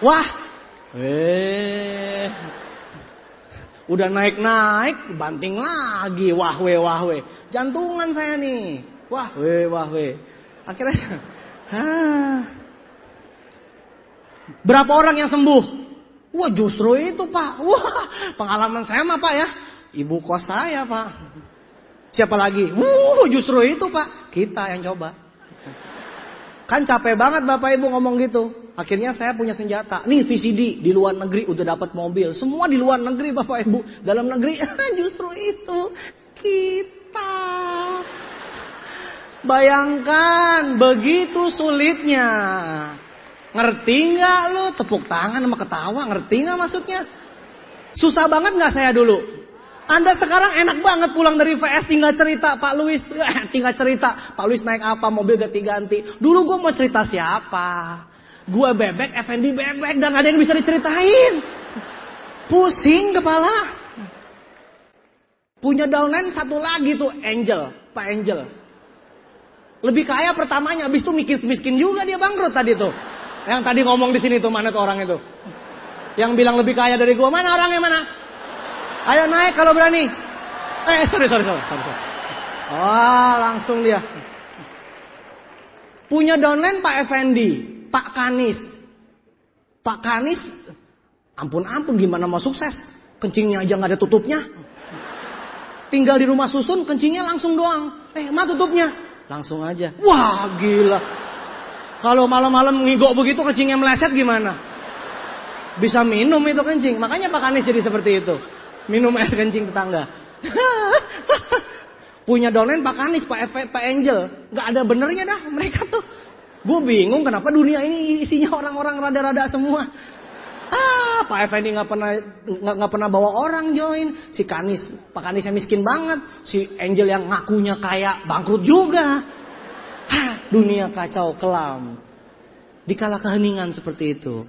Wah. Udah naik, banting lagi. Wah weh. Jantungan saya nih. Wah weh. Akhirnya, berapa orang yang sembuh? Wah justru itu Pak. Wah pengalaman saya mah Pak ya. Ibu kos saya Pak. Siapa lagi? Justru itu Pak. Kita yang coba. Kan capek banget Bapak Ibu ngomong gitu. Akhirnya saya punya senjata. Nih VCD di luar negeri udah dapat mobil. Semua di luar negeri Bapak Ibu. Dalam negeri justru itu kita. Bayangkan begitu sulitnya. Ngerti nggak lu? Tepuk tangan sama ketawa. Ngerti nggak maksudnya? Susah banget nggak saya dulu? Anda sekarang enak banget pulang dari VS tinggal cerita Pak Luis. Tinggal cerita Pak Luis naik apa, mobil ganti-ganti. Dulu gue mau cerita siapa? Gue bebek, Effendi bebek. Dan gak ada yang bisa diceritain. Pusing kepala. Punya downline satu lagi tuh Angel. Pak Angel. Lebih kaya pertamanya, habis itu miskin juga dia bangkrut tadi tuh. Yang tadi ngomong di sini tuh, mana tuh orang itu? Yang bilang lebih kaya dari gua, mana orangnya mana? Ayo naik kalau berani. Sorry. Oh, langsung dia. Punya downline Pak Effendi, Pak Kanis. Pak Kanis, ampun gimana mau sukses? Kencingnya aja nggak ada tutupnya. Tinggal di rumah susun, kencingnya langsung doang. Tutupnya. Langsung aja. Wah gila. Kalau malam-malam ngigok begitu kencingnya meleset gimana? Bisa minum itu kencing. Makanya Pak Kanis jadi seperti itu. Minum air kencing tetangga. Punya downline Pak Kanis, Pak Angel. Gak ada benernya dah mereka tuh. Gue bingung kenapa dunia ini isinya orang-orang rada-rada semua. Pak Effendi nggak pernah bawa orang join. Si Kanis, Pak Kanis yang miskin banget. Si Angel yang ngakunya kaya bangkrut juga. Dunia kacau kelam. Dikala keheningan seperti itu.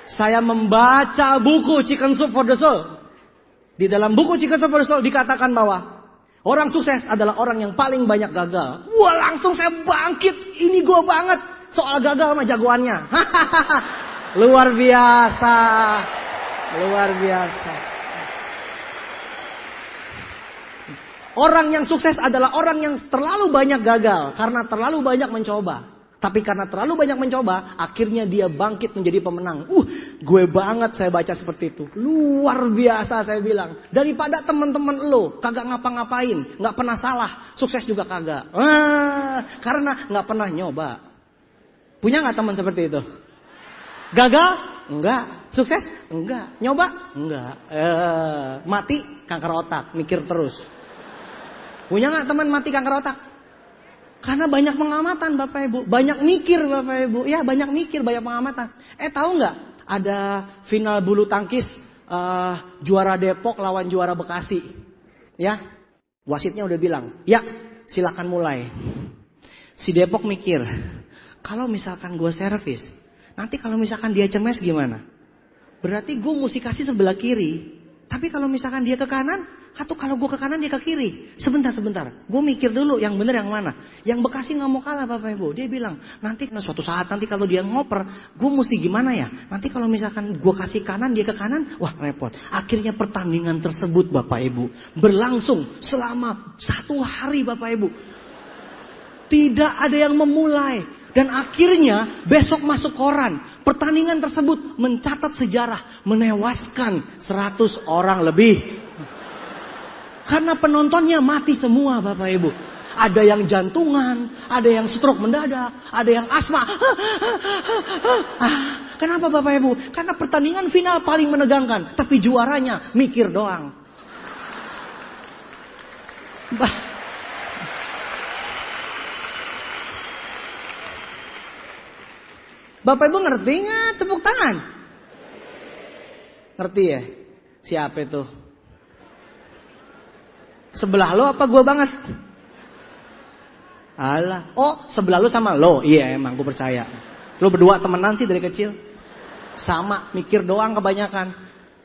Saya membaca buku Chicken Soup for the Soul. Di dalam buku Chicken Soup for the Soul dikatakan bahwa orang sukses adalah orang yang paling banyak gagal. Wah langsung saya bangkit. Ini gue banget. Soal gagal sama jagoannya. Luar biasa. Orang yang sukses adalah orang yang terlalu banyak gagal karena terlalu banyak mencoba. Tapi karena terlalu banyak mencoba, akhirnya dia bangkit menjadi pemenang. Gue banget saya baca seperti itu. Luar biasa saya bilang. Daripada teman-teman lo kagak ngapa-ngapain, nggak pernah salah, sukses juga kagak. Karena nggak pernah nyoba. Punya nggak teman seperti itu? Gagal? Enggak. Sukses? Enggak. Nyoba? Enggak. Mati kanker otak, mikir terus. Punya nggak teman mati kanker otak? Karena banyak pengamatan Bapak Ibu, banyak mikir Bapak Ibu, ya banyak mikir, banyak pengamatan. Tahu nggak? Ada final bulu tangkis juara Depok lawan juara Bekasi, ya wasitnya udah bilang, ya silakan mulai. Si Depok mikir, kalau misalkan gue servis, nanti kalau misalkan dia cemes gimana? Berarti gue mesti kasih sebelah kiri. Tapi kalau misalkan dia ke kanan, atau kalau gue ke kanan dia ke kiri. Sebentar. Gue mikir dulu yang benar yang mana. Yang Bekasi nggak mau kalah Bapak Ibu. Dia bilang, nanti suatu saat nanti kalau dia ngoper, gue mesti gimana ya? Nanti kalau misalkan gue kasih kanan, dia ke kanan, wah repot. Akhirnya pertandingan tersebut Bapak Ibu berlangsung selama 1 hari Bapak Ibu. Tidak ada yang memulai. Dan akhirnya besok masuk koran. Pertandingan tersebut mencatat sejarah. Menewaskan 100 orang lebih. Karena penontonnya mati semua Bapak Ibu. Ada yang jantungan. Ada yang stroke mendadak. Ada yang asma. Kenapa Bapak Ibu? Karena pertandingan final paling menegangkan. Tapi juaranya mikir doang. Bapak Ibu ngerti nggak tepuk tangan? Ngerti ya? Siapa itu? Sebelah lo apa gue banget? Alah. Oh sebelah lo sama lo. Iya emang gue percaya. Lo berdua temenan sih dari kecil. Sama mikir doang kebanyakan.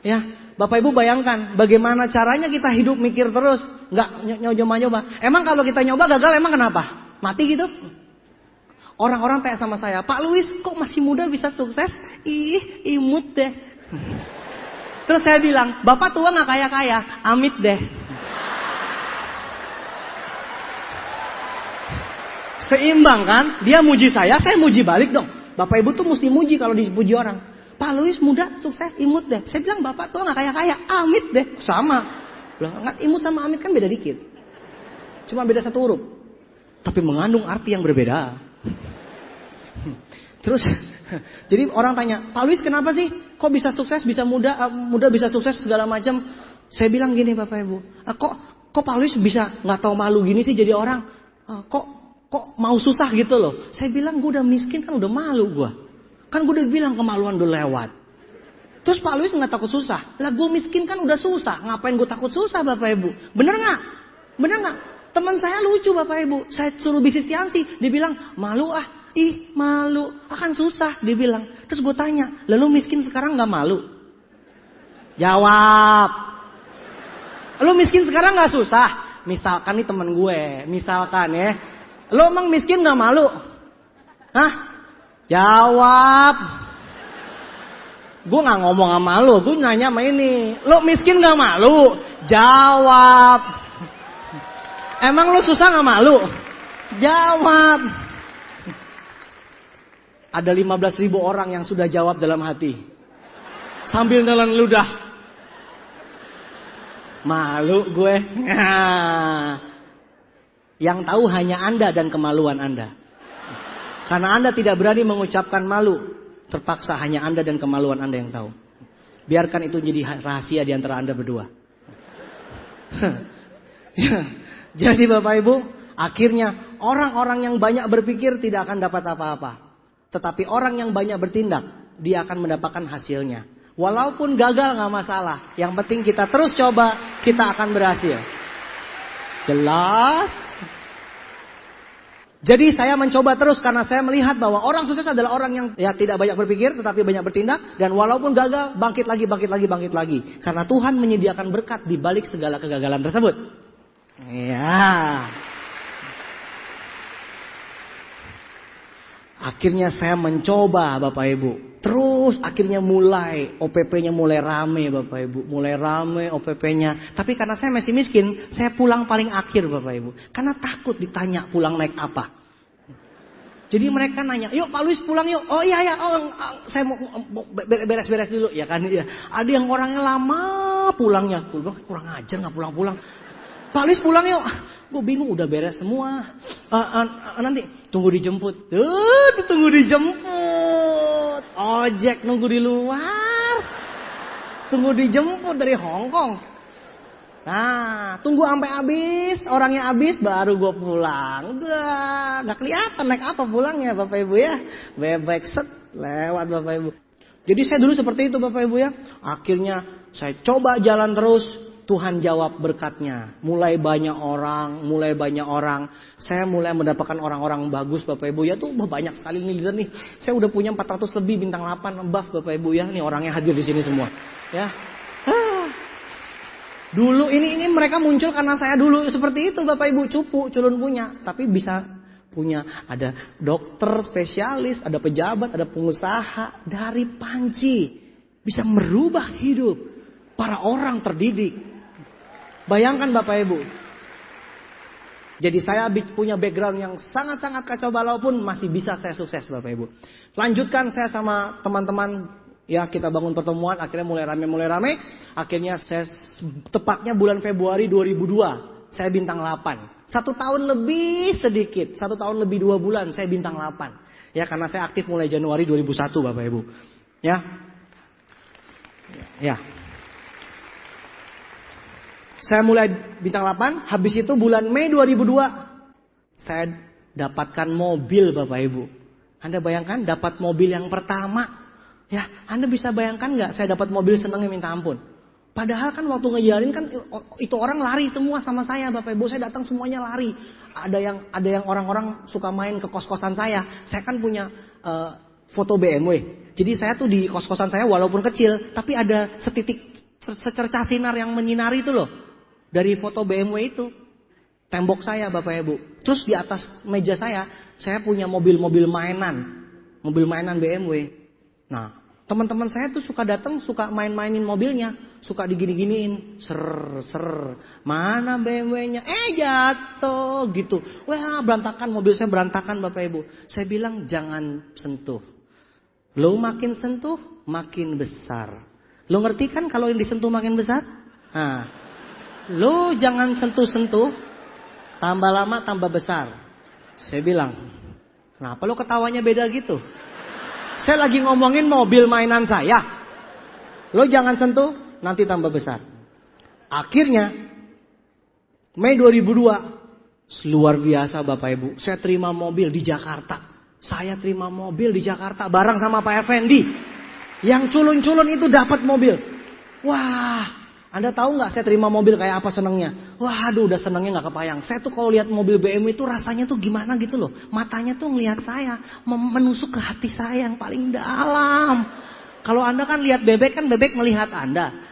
Ya Bapak Ibu bayangkan bagaimana caranya kita hidup mikir terus. Nggak nyoba-nyoba. Emang kalau kita nyoba gagal emang kenapa? Mati gitu? Orang-orang tanya sama saya, Pak Luis kok masih muda bisa sukses? Ih, imut deh. Terus saya bilang, Bapak tua gak kaya-kaya, amit deh. Seimbang kan? Dia muji saya muji balik dong. Bapak Ibu tuh mesti muji kalau dipuji orang. Pak Luis muda, sukses, imut deh. Saya bilang, Bapak tua gak kaya-kaya, amit deh. Sama. Loh, imut sama amit kan beda dikit. Cuma beda 1 huruf. Tapi mengandung arti yang berbeda. Terus jadi orang tanya, Pak Luis kenapa sih kok bisa sukses, bisa muda bisa sukses segala macam? Saya bilang gini Bapak Ibu, kok Pak Luis bisa nggak tahu malu gini sih jadi orang? Kok mau susah gitu loh? Saya bilang gue udah miskin kan udah malu gue, kan gue udah bilang kemaluan udah lewat. Terus Pak Luis nggak takut susah? Lah gue miskin kan udah susah, ngapain gue takut susah Bapak Ibu? Bener nggak? Bener nggak? Teman saya lucu Bapak Ibu, saya suruh bisnis Tianti, dia bilang malu malu, akan susah, dia bilang. Terus gue tanya, lalu miskin sekarang gak malu? Jawab. Lu miskin sekarang gak susah? Misalkan nih temen gue, misalkan ya. Lu emang miskin gak malu? Hah? Jawab. Gue gak ngomong sama lu, gue nanya sama ini. Lu miskin gak malu? Jawab. Emang lu susah gak malu? Jawab. Ada 15.000 orang yang sudah jawab dalam hati. Sambil nelan ludah. Malu gue. Yang tahu hanya Anda dan kemaluan Anda. Karena Anda tidak berani mengucapkan malu. Terpaksa hanya Anda dan kemaluan Anda yang tahu. Biarkan itu jadi rahasia di antara Anda berdua. Jadi Bapak Ibu, akhirnya orang-orang yang banyak berpikir tidak akan dapat apa-apa. Tetapi orang yang banyak bertindak, dia akan mendapatkan hasilnya. Walaupun gagal gak masalah. Yang penting kita terus coba, kita akan berhasil. Jelas? Jadi saya mencoba terus karena saya melihat bahwa orang sukses adalah orang yang tidak banyak berpikir tetapi banyak bertindak. Dan walaupun gagal, bangkit lagi. Karena Tuhan menyediakan berkat di balik segala kegagalan tersebut. Ya. Akhirnya saya mencoba Bapak Ibu. Terus terus. Akhirnya mulai OPP-nya mulai rame Bapak Ibu. Mulai rame OPP-nya. Tapi karena saya masih miskin, saya pulang paling akhir Bapak Ibu. Karena takut ditanya pulang naik apa. Jadi mereka nanya, yuk Pak Luis pulang yuk. Oh iya ya, saya mau beres-beres dulu ya kan. Ya. Ada yang orangnya lama pulangnya. Kurang ajar nggak pulang-pulang. Pak Luis pulang yuk. Gue bingung udah beres semua. Nanti tunggu dijemput. Tunggu dijemput. Ojek nunggu di luar. Tunggu dijemput dari Hong Kong. Nah, tunggu sampai habis, orangnya habis baru gue pulang. Udah, nggak kelihatan naik apa pulangnya Bapak Ibu ya. Bebek set lewat Bapak Ibu. Jadi saya dulu seperti itu Bapak Ibu ya. Akhirnya saya coba jalan terus, Tuhan jawab berkatnya. Mulai banyak orang. Saya mulai mendapatkan orang-orang bagus Bapak Ibu ya. Tuh banyak sekali nih leader nih. Saya udah punya 400 lebih bintang 8 buff Bapak Ibu ya. Nih orangnya hadir di sini semua. Ya. Dulu ini mereka muncul karena saya dulu seperti itu Bapak Ibu, cupu, culun punya. Tapi bisa punya, ada dokter spesialis, ada pejabat, ada pengusaha. Dari panci bisa merubah hidup para orang terdidik. Bayangkan Bapak Ibu. Jadi saya punya background yang sangat-sangat kacau balau pun masih bisa saya sukses Bapak Ibu. Lanjutkan saya sama teman-teman. Ya kita bangun pertemuan, akhirnya mulai rame. Akhirnya saya tepatnya bulan Februari 2002, saya bintang 8. 1 tahun lebih sedikit, 1 tahun lebih 2 bulan saya bintang 8. Ya karena saya aktif mulai Januari 2001 Bapak Ibu. Ya. Saya mulai bintang 8, habis itu bulan Mei 2002 saya dapatkan mobil Bapak Ibu. Anda bayangkan dapat mobil yang pertama. Ya, Anda bisa bayangkan nggak saya dapat mobil senangnya minta ampun. Padahal kan waktu ngejalin kan itu orang lari semua sama saya Bapak Ibu. Saya datang semuanya lari. Ada yang orang-orang suka main ke kos-kosan saya. Saya kan punya foto BMW. Jadi saya tuh di kos-kosan saya walaupun kecil, tapi ada secercah sinar yang menyinari itu loh. Dari foto BMW itu. Tembok saya Bapak Ibu. Terus di atas meja saya punya mobil-mobil mainan. Mobil mainan BMW. Nah, teman-teman saya tuh suka datang, suka main-mainin mobilnya, suka digini-giniin, ser, mana BMW-nya? Jatuh gitu. Wah, berantakan, mobil saya berantakan Bapak Ibu. Saya bilang jangan sentuh. Lo makin sentuh, makin besar. Lo ngerti kan kalau yang disentuh makin besar? Nah, lo jangan sentuh-sentuh, tambah lama tambah besar. Saya bilang, kenapa lo ketawanya beda gitu? Saya lagi ngomongin mobil mainan saya. Lo jangan sentuh, nanti tambah besar. Akhirnya, Mei 2002, luar biasa Bapak Ibu. Saya terima mobil di Jakarta. Saya terima mobil di Jakarta bareng sama Pak Effendi. Yang culun-culun itu dapat mobil. Wah, Anda tahu nggak saya terima mobil kayak apa senangnya? Waduh, udah senangnya nggak kebayang. Saya tuh kalau lihat mobil BMW itu rasanya tuh gimana gitu loh. Matanya tuh ngelihat saya, menusuk ke hati saya yang paling dalam. Kalau Anda kan lihat bebek kan bebek melihat Anda.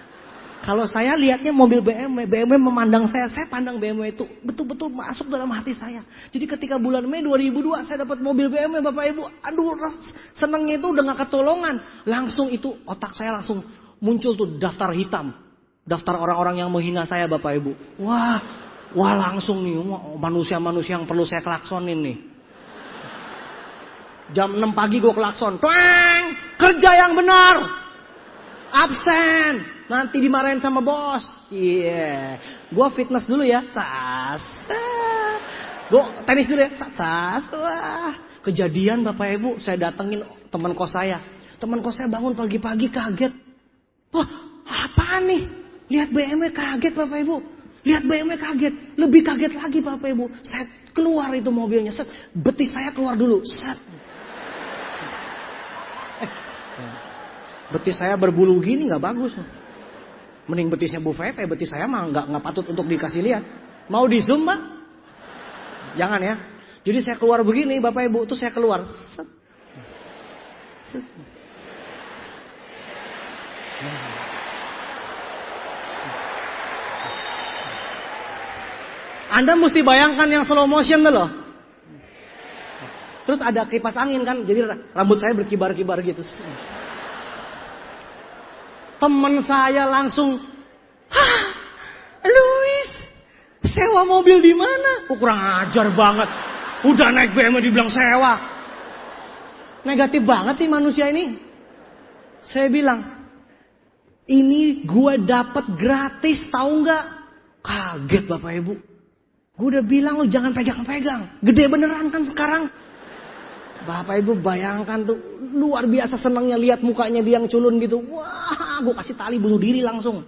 Kalau saya lihatnya mobil BMW memandang saya pandang BMW itu betul-betul masuk dalam hati saya. Jadi ketika bulan Mei 2002 saya dapat mobil BMW Bapak Ibu, aduh senangnya itu udah nggak ketolongan. Langsung itu otak saya langsung muncul tuh daftar hitam. Daftar orang-orang yang menghina saya Bapak Ibu. Wah langsung nih manusia-manusia yang perlu saya klaksonin nih. Jam 6 pagi gue klakson. Twang! Kerja yang benar. Absen. Nanti dimarahin sama bos. Iya. Gue fitness dulu ya. Sas. Gue tenis dulu ya. Sas. Wah. Kejadian Bapak Ibu. Saya datengin teman kos saya. Teman kos saya bangun pagi-pagi kaget. Wah apaan nih? Lihat BMW kaget Bapak Ibu. Lihat BMW kaget. Lebih kaget lagi Bapak Ibu. Saya keluar itu mobilnya. Set. Betis saya keluar dulu. Set. Betis saya berbulu gini gak bagus. Mending betisnya Bu Fete. Betis saya mah gak patut untuk dikasih lihat. Mau di zoom Mbak? Jangan ya. Jadi saya keluar begini Bapak Ibu. Terus saya keluar. Set. Set. Anda mesti bayangkan yang slow motion tuh loh. Terus ada kipas angin kan, jadi rambut saya berkibar-kibar gitu. Teman saya langsung, "Hah, Luis, sewa mobil di mana?" Kurang ajar banget. Udah naik BMW dibilang sewa. Negatif banget sih manusia ini. Saya bilang, ini gue dapat gratis, tahu nggak? Kaget Bapak Ibu. Gue udah bilang lu jangan pegang-pegang. Gede beneran kan sekarang. Bapak Ibu bayangkan tuh, luar biasa senangnya lihat mukanya dia yang culun gitu. Wah, gue kasih tali bunuh diri langsung.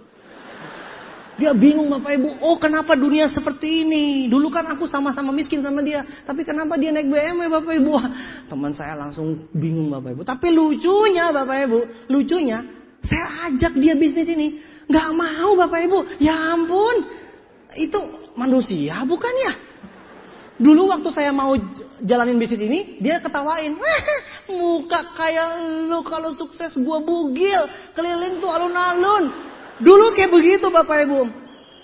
Dia bingung Bapak Ibu, oh kenapa dunia seperti ini? Dulu kan aku sama-sama miskin sama dia, tapi kenapa dia naik BMW Bapak Ibu? Wah, teman saya langsung bingung Bapak Ibu. Tapi lucunya Bapak Ibu, lucunya saya ajak dia bisnis ini, nggak mau Bapak Ibu. Ya ampun, itu manusia bukan ya? Dulu waktu saya mau jalanin bisnis ini, dia ketawain. Muka kayak lu kalau sukses gua bugil, keliling tuh alun-alun. Dulu kayak begitu Bapak Ibu.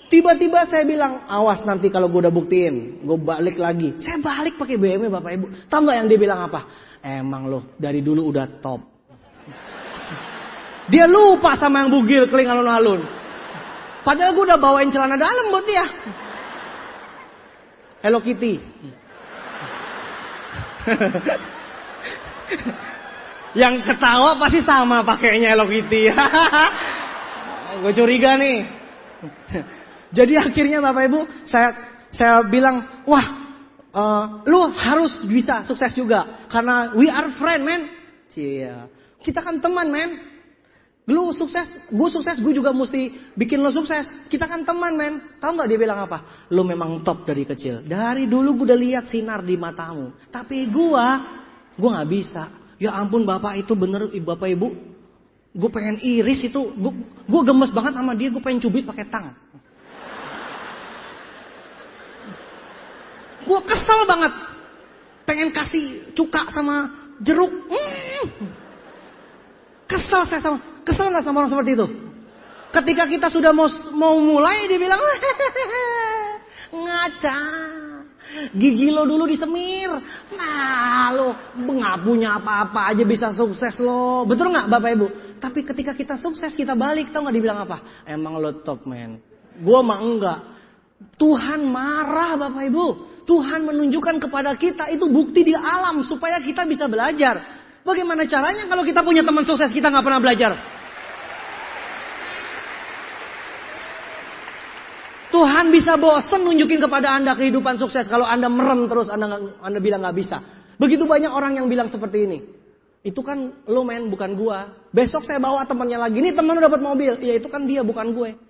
Tiba-tiba saya bilang, awas nanti kalau gue udah buktiin, gue balik lagi. Saya balik pakai BMW Bapak Ibu. Tahu nggak yang dia bilang apa? Emang loh dari dulu udah top. Dia lupa sama yang bugil keliling alun-alun. Padahal gue udah bawain celana dalam buat dia. Hello Kitty. Yang ketawa pasti sama pakainya Hello Kitty. Gue curiga nih. Jadi akhirnya Bapak Ibu, saya bilang, wah, lu harus bisa sukses juga, karena we are friend, man. Cia, kita kan teman, man. Lu sukses, gue juga mesti bikin lo sukses. Kita kan teman, man. Tahu nggak dia bilang apa? Lu memang top dari kecil. Dari dulu gue udah lihat sinar di matamu. Tapi gue nggak bisa. Ya ampun Bapak, itu bener Bapak Ibu. Gue pengen iris itu, gue gemes banget sama dia, gue pengen cubit pakai tang. Gue kesel banget, pengen kasih cuka sama jeruk. Kesel nggak sama orang seperti itu? Ketika kita sudah mau mulai, dia bilang ngaca. Gigi lo dulu disemir. Nah lo nggak punya apa-apa aja bisa sukses lo. Betul nggak Bapak Ibu? Tapi ketika kita sukses kita balik, tau nggak dibilang apa? Emang lo top man. Gua mah enggak. Tuhan marah Bapak Ibu. Tuhan menunjukkan kepada kita itu bukti di alam supaya kita bisa belajar. Bagaimana caranya kalau kita punya teman sukses kita nggak pernah belajar? Tuhan bisa bosan nunjukin kepada Anda kehidupan sukses kalau Anda merem terus, Anda bilang nggak bisa. Begitu banyak orang yang bilang seperti ini. Itu kan lo men, bukan gua. Besok saya bawa temannya lagi. Nih teman lo dapat mobil. Ya itu kan dia, bukan gue.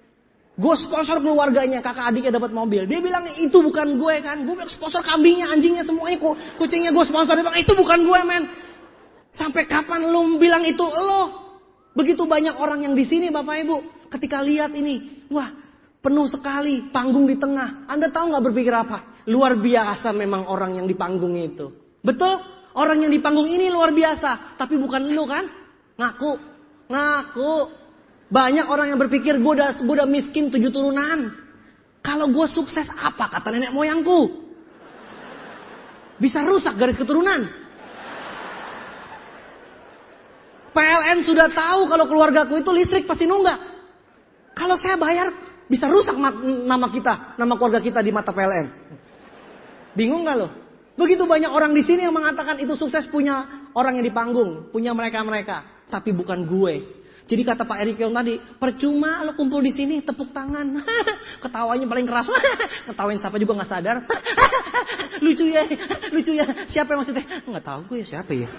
Gue sponsor keluarganya, kakak adiknya dapat mobil. Dia bilang itu bukan gue kan. Gue sponsor kambingnya, anjingnya, semuanya, kucingnya gue sponsor. Dia bilang itu bukan gue men. Sampai kapan lo bilang itu lo? Begitu banyak orang yang di sini Bapak Ibu. Ketika lihat ini, wah. Penuh sekali, panggung di tengah. Anda tahu nggak berpikir apa? Luar biasa memang orang yang di panggung itu. Betul? Orang yang di panggung ini luar biasa. Tapi bukan lu kan? Ngaku. Banyak orang yang berpikir gue udah miskin 7 turunan. Kalau gue sukses apa kata nenek moyangku? Bisa rusak garis keturunan. PLN sudah tahu kalau keluargaku itu listrik pasti nunggak. Kalau saya bayar bisa rusak nama kita, nama keluarga kita di mata PLN. Bingung gak lo? Begitu banyak orang di sini yang mengatakan itu sukses punya orang yang di panggung, punya mereka-mereka, tapi bukan gue. Jadi kata Pak Erik yang tadi, percuma lo kumpul di sini tepuk tangan, ketawanya paling keras, ketawain siapa juga nggak sadar, lucu ya, siapa yang maksudnya? Nggak tahu gue ya siapa ya.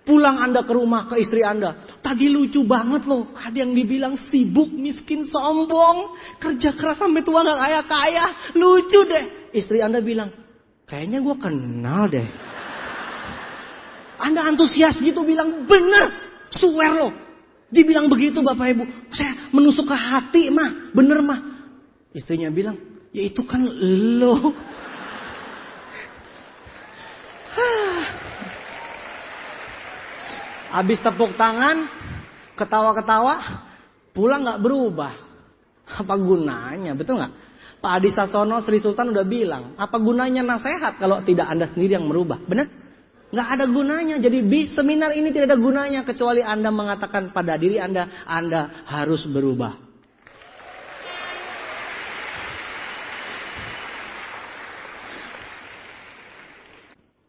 Pulang Anda ke rumah, ke istri Anda. Tadi lucu banget loh. Ada yang dibilang sibuk, miskin, sombong. Kerja keras sampai tua gak kaya-kaya. Lucu deh. Istri Anda bilang, kayaknya gue kenal deh. Anda antusias gitu bilang, bener. Swear loh. Dibilang begitu Bapak Ibu. Saya menusuk ke hati mah. Bener mah. Istrinya bilang, ya itu kan lo. Habis tepuk tangan, ketawa-ketawa, pulang gak berubah. Apa gunanya, betul gak? Pak Adi Sasono, Sri Sultan udah bilang, apa gunanya nasihat kalau tidak Anda sendiri yang merubah, benar? Nggak ada gunanya. Jadi seminar ini tidak ada gunanya kecuali Anda mengatakan pada diri Anda harus berubah.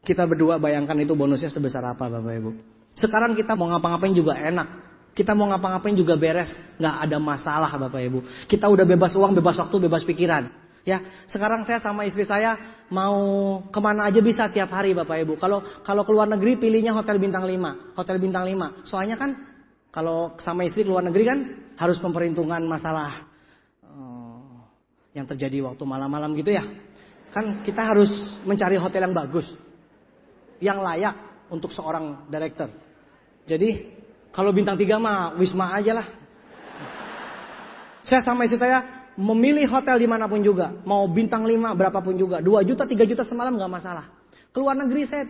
Kita berdua bayangkan itu bonusnya sebesar apa Bapak Ibu. Sekarang kita mau ngapa-ngapain juga enak. Kita mau ngapa-ngapain juga beres. Nggak ada masalah Bapak Ibu. Kita udah bebas uang, bebas waktu, bebas pikiran. Ya, sekarang saya sama istri saya mau kemana aja bisa tiap hari Bapak Ibu. Kalau keluar negeri pilihnya hotel bintang 5. Hotel bintang 5. Soalnya kan kalau sama istri keluar negeri kan harus memperhitungkan masalah yang terjadi waktu malam-malam gitu ya. Kan kita harus mencari hotel yang bagus. Yang layak untuk seorang director. Jadi kalau bintang 3 mah Wisma aja lah. Saya sama istri saya memilih hotel dimanapun juga. Mau bintang 5 berapapun juga. 2 juta 3 juta semalam gak masalah. Keluar negeri saya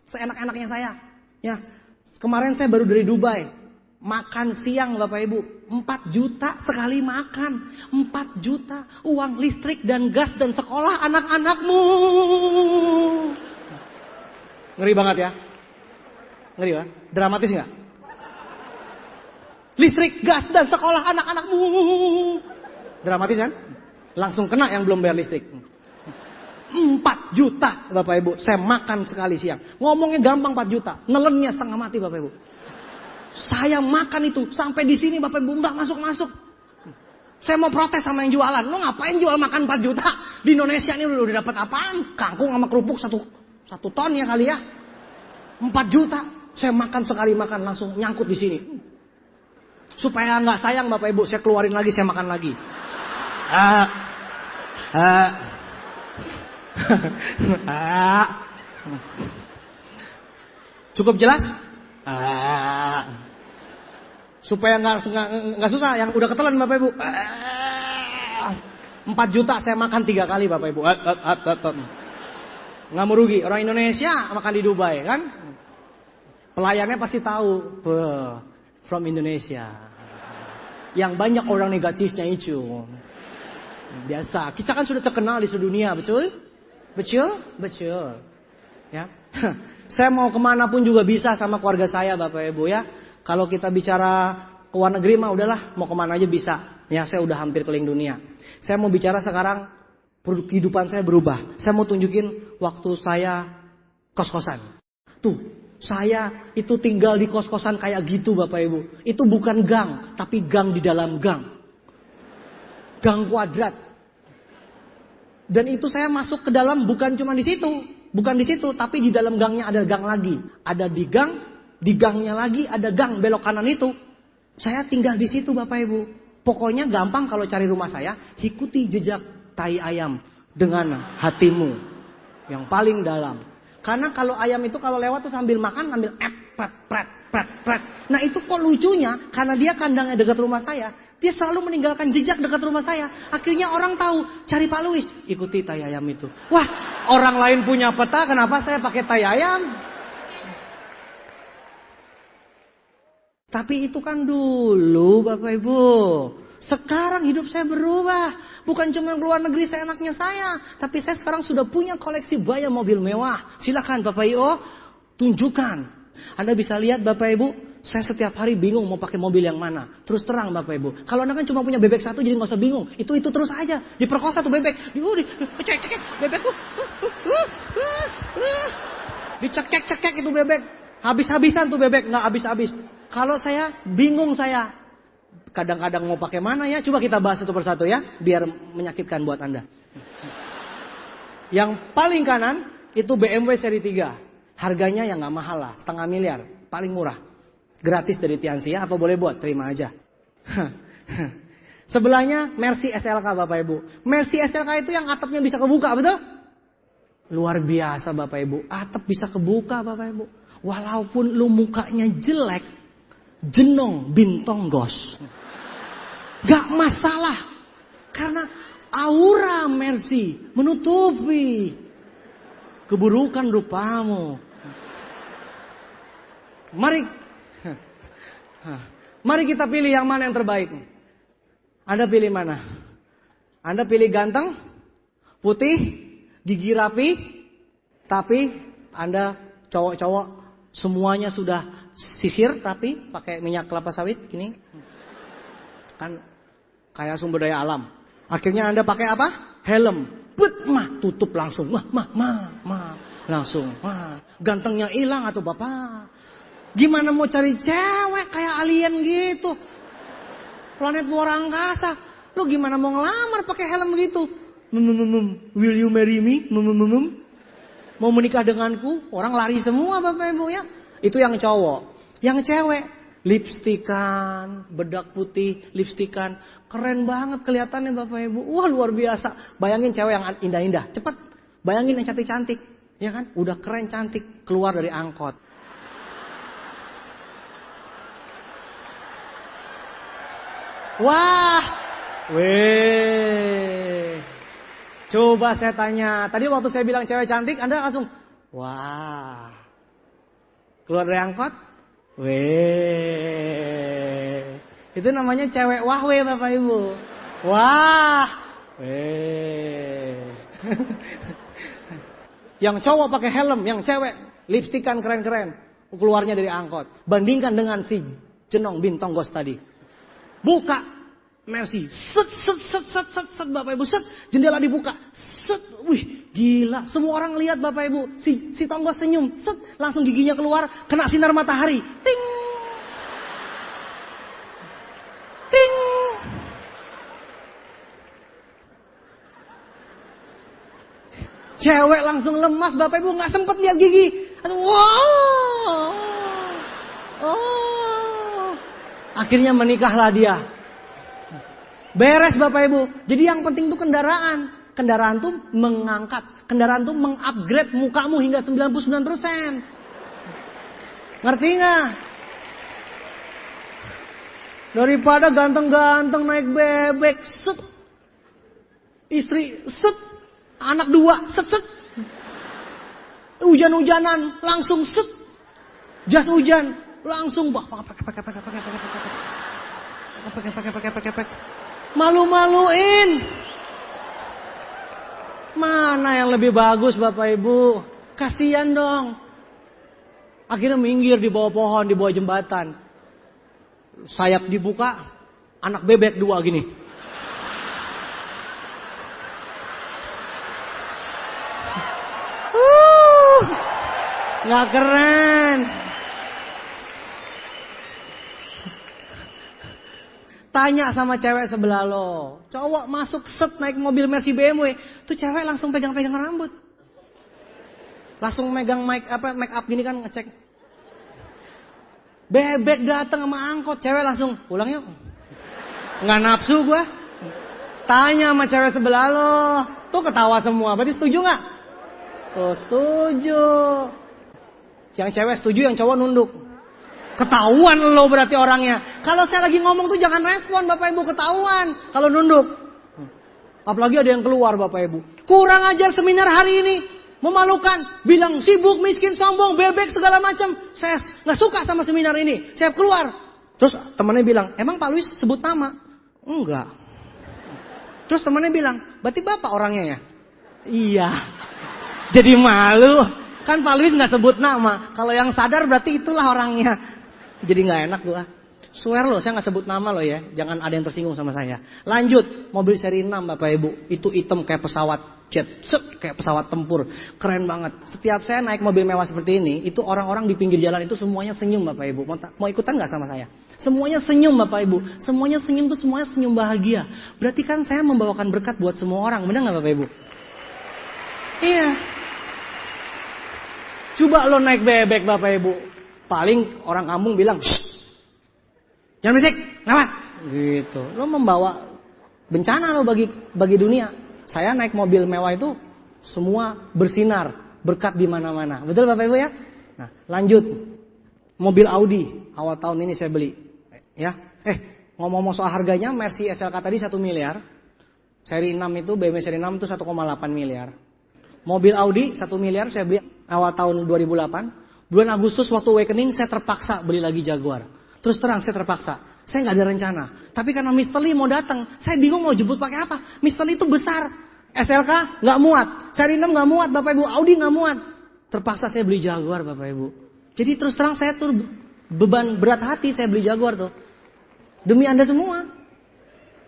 seenak-enaknya saya. Ya, kemarin saya baru dari Dubai. Makan siang Bapak Ibu 4 juta sekali makan. 4 juta uang listrik dan gas dan sekolah anak-anakmu. Ngeri banget ya. Ngeri kan? Dramatis gak? Listrik, gas, dan sekolah anak-anakmu. Dramatis kan? Langsung kena yang belum bayar listrik. 4 juta Bapak Ibu. Saya makan sekali siang. Ngomongnya gampang 4 juta. Nelennya setengah mati Bapak Ibu. Saya makan itu. Sampai di sini Bapak Ibu nggak masuk-masuk. Saya mau protes sama yang jualan. Lo ngapain jual makan 4 juta? Di Indonesia ini udah dapat apaan? Kangkung sama kerupuk 1 ton ya kali ya. 4 juta. Saya makan sekali makan langsung nyangkut di sini. Supaya nggak sayang Bapak Ibu, saya keluarin lagi, saya makan lagi. Cukup jelas? Supaya nggak susah, yang udah ketelan Bapak Ibu. 4 juta saya makan 3 kali Bapak Ibu. Nggak mau rugi. Orang Indonesia makan di Dubai kan? Pelayannya pasti tahu. From Indonesia. Yang banyak orang negatifnya itu. Biasa. Kita kan sudah terkenal di seluruh dunia, betul? Betul? Betul. Ya. Saya mau kemana pun juga bisa sama keluarga saya Bapak Ibu ya. Kalau kita bicara ke luar negeri mah udahlah, mau kemana aja bisa. Ya, saya udah hampir keliling dunia. Saya mau bicara sekarang kehidupan saya berubah. Saya mau tunjukin waktu saya kos-kosan. Tuh, saya itu tinggal di kos-kosan kayak gitu Bapak Ibu. Itu bukan gang, tapi gang di dalam gang. Gang kuadrat. Dan itu saya masuk ke dalam bukan cuma di situ. Bukan di situ, tapi di dalam gangnya ada gang lagi. Ada di gangnya lagi ada gang belok kanan itu. Saya tinggal di situ Bapak Ibu. Pokoknya gampang kalau cari rumah saya, ikuti jejak tai ayam dengan hatimu yang paling dalam. Karena kalau ayam itu kalau lewat tuh sambil makan sambil pret. Nah itu kok lucunya, karena dia kandangnya dekat rumah saya, dia selalu meninggalkan jejak dekat rumah saya. Akhirnya orang tahu, cari Pak Luis, ikuti tai ayam itu. Wah, orang lain punya peta, kenapa saya pakai tai ayam? Tapi itu kan dulu Bapak Ibu. Sekarang hidup saya berubah. Bukan cuma keluar negeri seenaknya saya. Tapi saya sekarang sudah punya koleksi banyak mobil mewah. Silakan Bapak Ibu, tunjukkan. Anda bisa lihat Bapak Ibu, saya setiap hari bingung mau pakai mobil yang mana. Terus terang Bapak Ibu. Kalau Anda kan cuma punya bebek 1 jadi nggak usah bingung. Itu terus aja. Diperkosa tuh bebek. Cek bebekku. Dicek itu bebek. Habis-habisan tuh bebek, nggak habis-habis. Kalau saya bingung saya. Kadang-kadang mau pakai mana ya? Coba kita bahas satu persatu ya, biar menyakitkan buat Anda. Yang paling kanan itu BMW seri 3. Harganya yang nggak mahal lah, 0,5 miliar, paling murah. Gratis dari Tianxi ya, apa boleh buat? Terima aja. Sebelahnya Mercy SLK Bapak Ibu. Mercy SLK itu yang atapnya bisa kebuka, betul? Luar biasa Bapak Ibu, atap bisa kebuka Bapak Ibu. Walaupun lu mukanya jelek, jenong bintong gos. Gak masalah. Karena aura Mercy menutupi keburukan rupamu. Mari kita pilih yang mana yang terbaik. Anda pilih mana? Anda pilih ganteng, putih, gigi rapi, tapi Anda cowok-cowok semuanya sudah sisir rapi pakai minyak kelapa sawit gini. Kan kayak sumber daya alam. Akhirnya Anda pakai apa? Helm. Tutup langsung. Langsung. Gantengnya hilang atau Bapak. Gimana mau cari cewek kayak alien gitu? Planet luar angkasa. Lu gimana mau ngelamar pakai helm gitu? Will you marry me? Mau menikah denganku? Orang lari semua Bapak Ibu ya. Itu yang cowok. Yang cewek, lipstikan, bedak putih, lipstikan. Keren banget kelihatannya Bapak Ibu. Wah luar biasa. Bayangin cewek yang indah-indah. Cepet. Bayangin yang cantik-cantik. Ya kan? Udah keren cantik. Keluar dari angkot. Wah. Weh. Coba saya tanya. Tadi waktu saya bilang cewek cantik, Anda langsung. Wah. Keluar dari angkot. Weh. Itu namanya cewek wahwe Bapak Ibu. Wah. Weh. Yang cowok pakai helm, yang cewek lipstikan keren-keren. Keluarnya dari angkot. Bandingkan dengan si Jenong Bin Tonggos tadi. Buka Mercy. Set Bapak Ibu. Set. Jendela dibuka. Set. Wih gila. Semua orang lihat Bapak Ibu. Si Tonggos senyum. Set. Langsung giginya keluar. Kena sinar matahari. Ting. Ting. Cewek langsung lemas Bapak Ibu. Gak sempet lihat gigi. Wow. Oh. Akhirnya menikahlah dia. Beres Bapak Ibu. Jadi yang penting itu kendaraan. Kendaraan tuh mengangkat. Kendaraan tuh mengupgrade mukamu hingga 99%. Ngerti gak? Daripada ganteng-ganteng naik bebek. Set. Istri. Set. Anak 2. Set. Hujan-hujanan. Langsung set. Jas hujan. Langsung. Pakai. Malu-maluin. Mana yang lebih bagus Bapak Ibu? Kasihan dong. Akhirnya minggir di bawah pohon, di bawah jembatan. Sayap dibuka, anak bebek 2 gini. Nggak keren. Tanya sama cewek sebelah lo. Cowok masuk set naik mobil Mercy BMW. Tuh cewek langsung pegang-pegang rambut. Langsung megang make up gini kan ngecek. Bebek datang sama angkot. Cewek langsung pulang yuk. Nggak nafsu gua. Tanya sama cewek sebelah lo. Tuh ketawa semua. Berarti setuju nggak? Tuh setuju. Yang cewek setuju, yang cowok nunduk. Ketahuan lo berarti orangnya. Kalau saya lagi ngomong tuh jangan respon Bapak Ibu, ketahuan kalau nunduk. Apalagi ada yang keluar Bapak Ibu. Kurang ajar seminar hari ini. Memalukan. Bilang sibuk, miskin, sombong, bebek segala macam. Saya gak suka sama seminar ini. Saya keluar. Terus temannya bilang, emang Pak Luis sebut nama? Enggak. Terus temannya bilang, berarti Bapak orangnya ya? Iya. Jadi malu. Kan Pak Luis gak sebut nama. Kalau yang sadar berarti itulah orangnya. Jadi gak enak gua. Swear loh, saya gak sebut nama loh ya. Jangan ada yang tersinggung sama saya. Lanjut, mobil seri 6 Bapak Ibu. Itu hitam kayak pesawat jet. Kayak pesawat tempur. Keren banget. Setiap saya naik mobil mewah seperti ini, itu orang-orang di pinggir jalan itu semuanya senyum Bapak Ibu. Mau ikutan gak sama saya? Semuanya senyum Bapak Ibu. Semuanya senyum tuh semuanya senyum bahagia. Berarti kan saya membawakan berkat buat semua orang. Benar gak Bapak Ibu? Iya. Coba lo naik bebek Bapak Ibu. Paling orang kampung bilang, jangan berisik, kenapa? Gitu. Lo membawa bencana lo bagi dunia. Saya naik mobil mewah itu semua bersinar, berkat di mana-mana. Betul Bapak Ibu ya? Nah, lanjut. Mobil Audi awal tahun ini saya beli. Ya. Ngomong-ngomong soal harganya, Mercy SLK tadi 1 miliar. Seri 6 itu BMW seri 6 itu 1,8 miliar. Mobil Audi 1 miliar saya beli awal tahun 2008. Bulan Agustus waktu awakening saya terpaksa beli lagi Jaguar. Terus terang saya terpaksa. Saya nggak ada rencana. Tapi karena Mr. Lee mau datang, saya bingung mau jemput pakai apa. Mr. Lee itu besar. SLK nggak muat. Seri 6 nggak muat Bapak Ibu. Audi nggak muat. Terpaksa saya beli Jaguar Bapak Ibu. Jadi terus terang saya tuh beban berat hati saya beli Jaguar tuh. Demi Anda semua.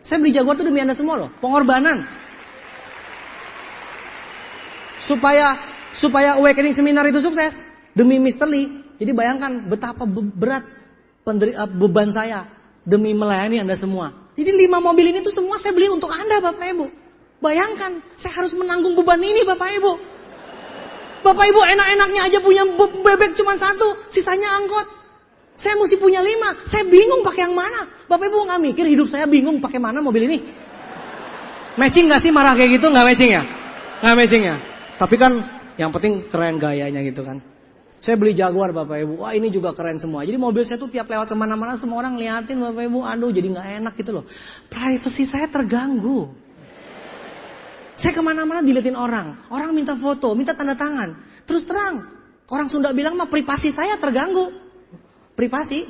Saya beli Jaguar tuh demi Anda semua loh. Pengorbanan. Supaya Awakening Seminar itu sukses. Demi Mr. Lee. Jadi bayangkan betapa berat beban saya. Demi melayani Anda semua. Jadi 5 mobil ini tuh semua saya beli untuk Anda Bapak Ibu. Bayangkan saya harus menanggung beban ini Bapak Ibu. Bapak Ibu enak-enaknya aja punya bebek cuma 1. Sisanya angkot. Saya mesti punya 5. Saya bingung pakai yang mana. Bapak Ibu gak mikir hidup saya bingung pakai mana mobil ini. Matching gak sih marah kayak gitu? Gak matching ya? Gak matching ya? Tapi kan yang penting keren gayanya gitu kan. Saya beli Jaguar Bapak Ibu. Wah ini juga keren semua. Jadi mobil saya tuh tiap lewat kemana-mana semua orang liatin Bapak Ibu. Aduh jadi gak enak gitu loh. Privacy saya terganggu. Saya kemana-mana dilihatin orang. Orang minta foto, minta tanda tangan. Terus terang. Orang Sunda bilang mah privasi saya terganggu. Privacy.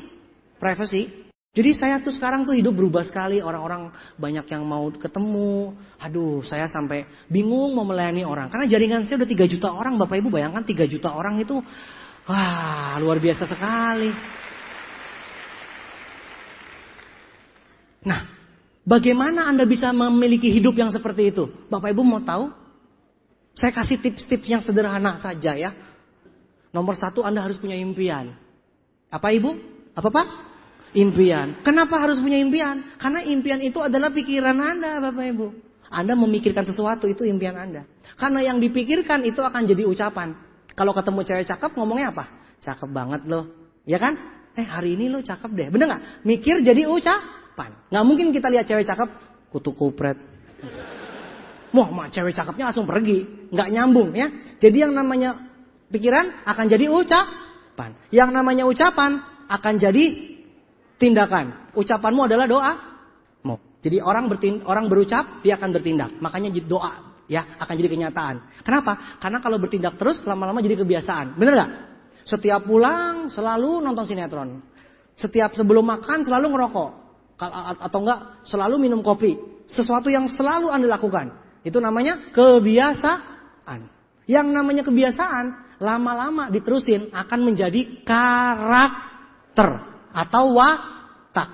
Jadi saya tuh sekarang tuh hidup berubah sekali. Orang-orang banyak yang mau ketemu. Aduh saya sampai bingung mau melayani orang. Karena jaringan saya udah 3 juta orang. Bapak Ibu bayangkan 3 juta orang itu. Wah luar biasa sekali. Nah. Bagaimana Anda bisa memiliki hidup yang seperti itu? Bapak Ibu mau tahu? Saya kasih tips-tips yang sederhana saja ya. Nomor 1 Anda harus punya impian. Apa Ibu? Apa Pak? Impian. Kenapa harus punya impian? Karena impian itu adalah pikiran Anda Bapak Ibu. Anda memikirkan sesuatu itu impian Anda. Karena yang dipikirkan itu akan jadi ucapan. Kalau ketemu cewek cakep ngomongnya apa? Cakep banget loh. Ya kan? Hari ini lo cakep deh. Bener gak? Mikir jadi ucapan. Nggak mungkin kita lihat cewek cakep, kutu kupret. Wah, cewek cakepnya langsung pergi. Nggak nyambung ya. Jadi yang namanya pikiran akan jadi ucapan. Yang namanya ucapan akan jadi tindakan. Ucapanmu adalah doa. Jadi orang berucap, dia akan bertindak. Makanya doa ya akan jadi kenyataan. Kenapa? Karena kalau bertindak terus, lama-lama jadi kebiasaan. Bener nggak? Setiap pulang selalu nonton sinetron. Setiap sebelum makan selalu ngerokok. Atau enggak selalu minum kopi. Sesuatu yang selalu Anda lakukan. Itu namanya kebiasaan. Yang namanya kebiasaan lama-lama diterusin akan menjadi karakter atau watak.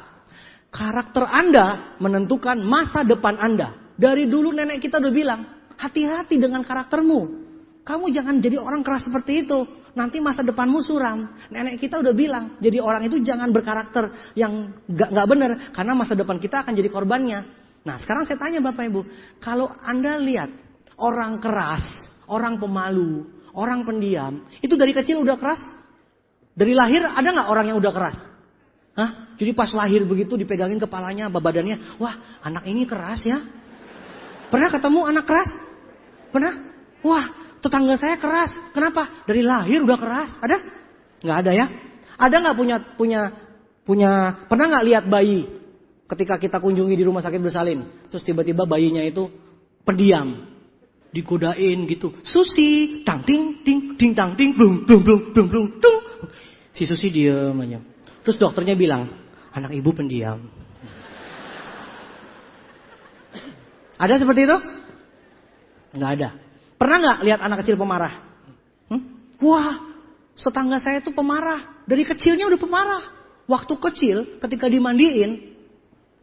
Karakter Anda menentukan masa depan Anda. Dari dulu nenek kita udah bilang, hati-hati dengan karaktermu. Kamu jangan jadi orang keras seperti itu. Nanti masa depanmu suram. Nenek kita udah bilang, jadi orang itu jangan berkarakter yang gak benar. Karena masa depan kita akan jadi korbannya. Nah sekarang saya tanya Bapak Ibu. Kalau Anda lihat orang keras, orang pemalu, orang pendiam. Itu dari kecil udah keras? Dari lahir ada gak orang yang udah keras? Hah? Jadi pas lahir begitu dipegangin kepalanya, badannya. Wah anak ini keras ya. Pernah ketemu anak keras? Pernah? Wah tetangga saya keras. Kenapa? Dari lahir udah keras. Ada? Nggak ada ya. Ada nggak punya pernah nggak lihat bayi ketika kita kunjungi di rumah sakit bersalin, terus tiba-tiba bayinya itu pendiam, digodain gitu. Susi, tang ting ting ting tang ting blung blung blung blung blung tung. Si Susi diem aja. Terus dokternya bilang, anak ibu pendiam. Ada seperti itu? Nggak ada. Pernah nggak lihat anak kecil pemarah? Wah, tetangga saya itu pemarah. Dari kecilnya udah pemarah. Waktu kecil, ketika dimandiin,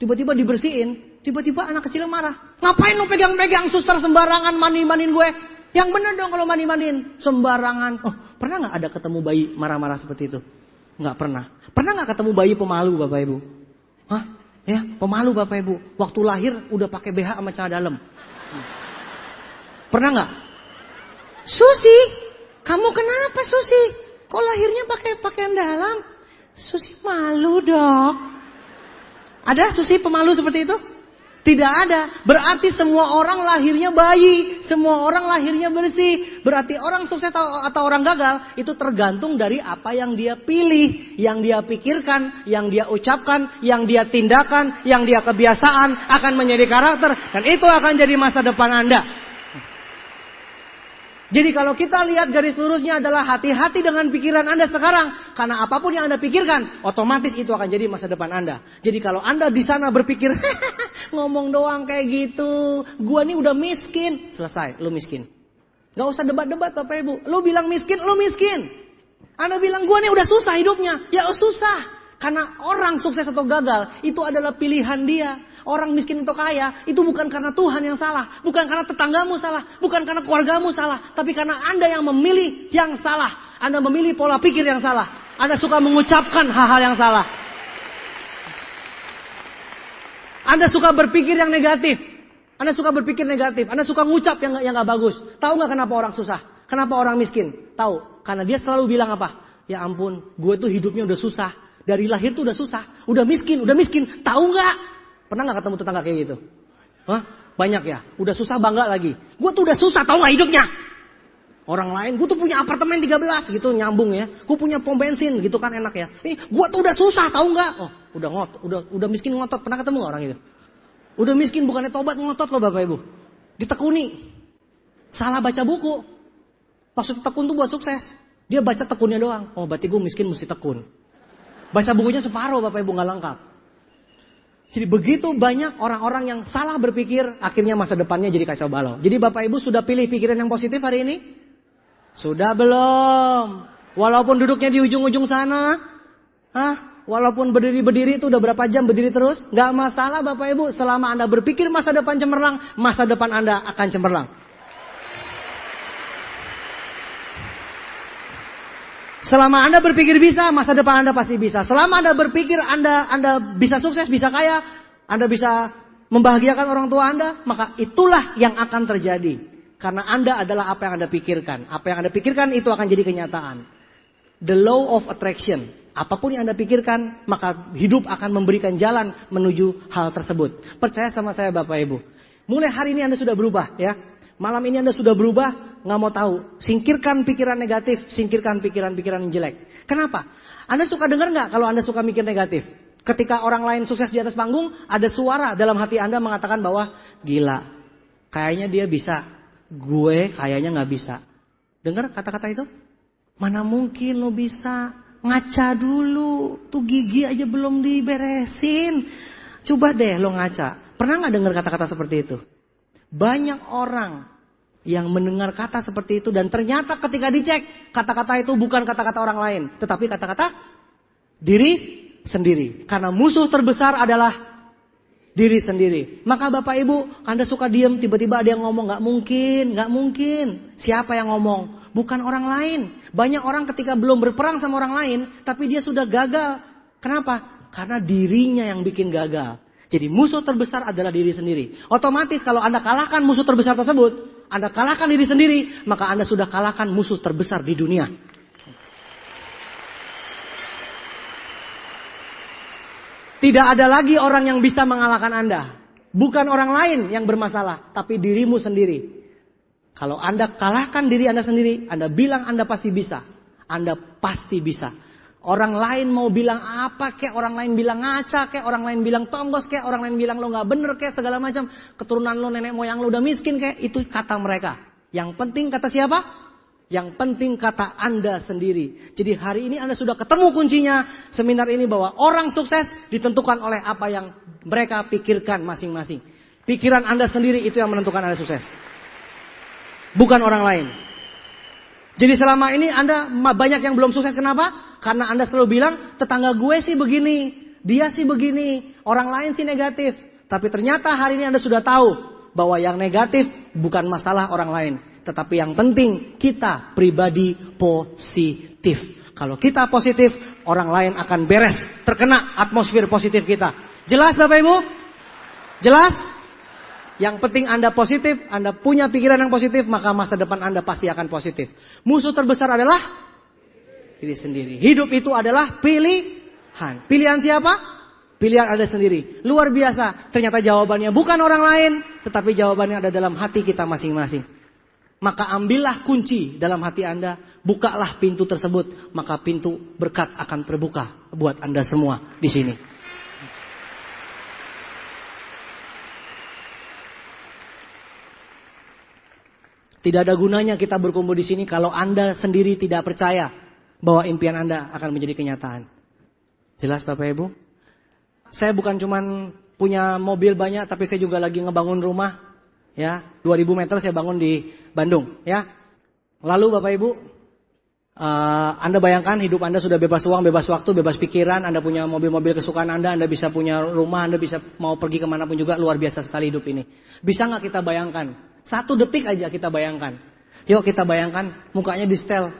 tiba-tiba dibersihin, tiba-tiba anak kecilnya marah. Ngapain lu pegang-pegang suster sembarangan mandi-mandiin gue? Yang bener dong kalau mandi-mandiin. Sembarangan. Oh, pernah nggak ada ketemu bayi marah-marah seperti itu? Nggak pernah. Pernah nggak ketemu bayi pemalu Bapak Ibu? Hah? Ya, pemalu Bapak Ibu. Waktu lahir udah pakai BH sama celana dalam. Pernah nggak? Susi, kamu kenapa Susi? Kok lahirnya pakai pakaian dalam? Susi malu dok. Ada Susi pemalu seperti itu? Tidak ada. Berarti semua orang lahirnya bayi, semua orang lahirnya bersih. Berarti orang sukses atau orang gagal itu tergantung dari apa yang dia pilih, yang dia pikirkan, yang dia ucapkan, yang dia tindakan, yang dia kebiasaan akan menjadi karakter dan itu akan jadi masa depan Anda. Jadi kalau kita lihat garis lurusnya adalah hati-hati dengan pikiran Anda sekarang. Karena apapun yang Anda pikirkan, otomatis itu akan jadi masa depan Anda. Jadi kalau Anda di sana berpikir, ngomong doang kayak gitu. Gua nih udah miskin. Selesai, lu miskin. Gak usah debat-debat Bapak Ibu. Lu bilang miskin, lu miskin. Anda bilang gue nih udah susah hidupnya. Ya susah. Karena orang sukses atau gagal itu adalah pilihan dia. Orang miskin atau kaya itu bukan karena Tuhan yang salah. Bukan karena tetanggamu salah. Bukan karena keluargamu salah. Tapi karena Anda yang memilih yang salah. Anda memilih pola pikir yang salah. Anda suka mengucapkan hal-hal yang salah. Anda suka berpikir yang negatif. Anda suka berpikir negatif. Anda suka ngucap yang gak bagus. Tahu gak kenapa orang susah? Kenapa orang miskin? Tahu. Karena dia selalu bilang apa? Ya ampun, gue tuh hidupnya udah susah. Dari lahir tuh udah susah. Udah miskin. Tahu gak? Pernah gak ketemu tetangga kayak gitu? Hah? Banyak ya? Udah susah bangga lagi. Gue tuh udah susah, tahu gak hidupnya? Orang lain, gue tuh punya apartemen 13 gitu, nyambung ya. Gue punya pom bensin gitu kan enak ya. Gue tuh udah susah, tahu gak? Oh, udah miskin ngotot. Pernah ketemu gak orang itu? Udah miskin bukannya tobat, ngotot loh Bapak Ibu. Ditekuni. Salah baca buku. Maksud tekun tuh buat sukses. Dia baca tekunnya doang. Oh berarti gue miskin mesti tekun. Baca bukunya separuh Bapak Ibu gak lengkap. Jadi begitu banyak orang-orang yang salah berpikir. Akhirnya masa depannya jadi kacau balau. Jadi Bapak Ibu sudah pilih pikiran yang positif hari ini? Sudah belum? Walaupun duduknya di ujung-ujung sana. Hah? Walaupun berdiri-berdiri itu udah berapa jam berdiri terus. Gak masalah Bapak Ibu. Selama Anda berpikir masa depan cemerlang. Masa depan Anda akan cemerlang. Selama Anda berpikir bisa, masa depan Anda pasti bisa. Selama Anda berpikir Anda bisa sukses, bisa kaya, Anda bisa membahagiakan orang tua Anda, maka itulah yang akan terjadi. Karena Anda adalah apa yang Anda pikirkan. Apa yang Anda pikirkan itu akan jadi kenyataan. The law of attraction. Apapun yang Anda pikirkan, maka hidup akan memberikan jalan menuju hal tersebut. Percaya sama saya Bapak Ibu. Mulai hari ini Anda sudah berubah ya. Malam ini Anda sudah berubah, nggak mau tahu. Singkirkan pikiran negatif, singkirkan pikiran-pikiran yang jelek. Kenapa? Anda suka dengar nggak kalau Anda suka mikir negatif? Ketika orang lain sukses di atas panggung, ada suara dalam hati Anda mengatakan bahwa gila, kayaknya dia bisa, gue kayaknya nggak bisa. Dengar kata-kata itu? Mana mungkin lo bisa? Ngaca dulu, tuh gigi aja belum diberesin. Coba deh lo ngaca. Pernah nggak dengar kata-kata seperti itu? Banyak orang yang mendengar kata seperti itu dan ternyata ketika dicek kata-kata itu bukan kata-kata orang lain, tetapi kata-kata diri sendiri. Karena musuh terbesar adalah diri sendiri. Maka Bapak Ibu, Anda suka diam, tiba-tiba ada yang ngomong, nggak mungkin. Siapa yang ngomong? Bukan orang lain. Banyak orang ketika belum berperang sama orang lain, tapi dia sudah gagal. Kenapa? Karena dirinya yang bikin gagal. Jadi musuh terbesar adalah diri sendiri. Otomatis kalau Anda kalahkan musuh terbesar tersebut, Anda kalahkan diri sendiri, maka Anda sudah kalahkan musuh terbesar di dunia. Tidak ada lagi orang yang bisa mengalahkan Anda. Bukan orang lain yang bermasalah, tapi dirimu sendiri. Kalau Anda kalahkan diri Anda sendiri, Anda bilang Anda pasti bisa. Anda pasti bisa. Orang lain mau bilang apa kek, orang lain bilang ngaca kek, orang lain bilang tonggos kek, orang lain bilang lo gak bener kek, segala macam. Keturunan lo, nenek moyang lo udah miskin kek, itu kata mereka. Yang penting kata siapa? Yang penting kata Anda sendiri. Jadi hari ini Anda sudah ketemu kuncinya seminar ini bahwa orang sukses ditentukan oleh apa yang mereka pikirkan masing-masing. Pikiran Anda sendiri itu yang menentukan Anda sukses. Bukan orang lain. Jadi selama ini Anda banyak yang belum sukses, kenapa? Karena Anda selalu bilang, tetangga gue sih begini, dia sih begini, orang lain sih negatif. Tapi ternyata hari ini Anda sudah tahu bahwa yang negatif bukan masalah orang lain. Tetapi yang penting kita pribadi positif. Kalau kita positif, orang lain akan beres, terkena atmosfer positif kita. Jelas Bapak Ibu? Jelas? Yang penting Anda positif, Anda punya pikiran yang positif, maka masa depan Anda pasti akan positif. Musuh terbesar adalah diri sendiri. Hidup itu adalah pilihan. Pilihan siapa? Pilihan Anda sendiri. Luar biasa. Ternyata jawabannya bukan orang lain, tetapi jawabannya ada dalam hati kita masing-masing. Maka ambillah kunci dalam hati Anda, bukalah pintu tersebut, maka pintu berkat akan terbuka buat Anda semua di sini. Tidak ada gunanya kita berkumpul di sini kalau Anda sendiri tidak percaya bahwa impian Anda akan menjadi kenyataan. Jelas Bapak Ibu? Saya bukan cuman punya mobil banyak, tapi saya juga lagi ngebangun rumah. Ya, 2000 meter saya bangun di Bandung. Ya, Lalu Bapak Ibu, Anda bayangkan hidup Anda sudah bebas uang, bebas waktu, bebas pikiran. Anda punya mobil-mobil kesukaan Anda bisa punya rumah, Anda bisa mau pergi kemanapun juga. Luar biasa sekali hidup ini. Bisa nggak kita bayangkan? 1 detik aja kita bayangkan. Yuk kita bayangkan mukanya di setel.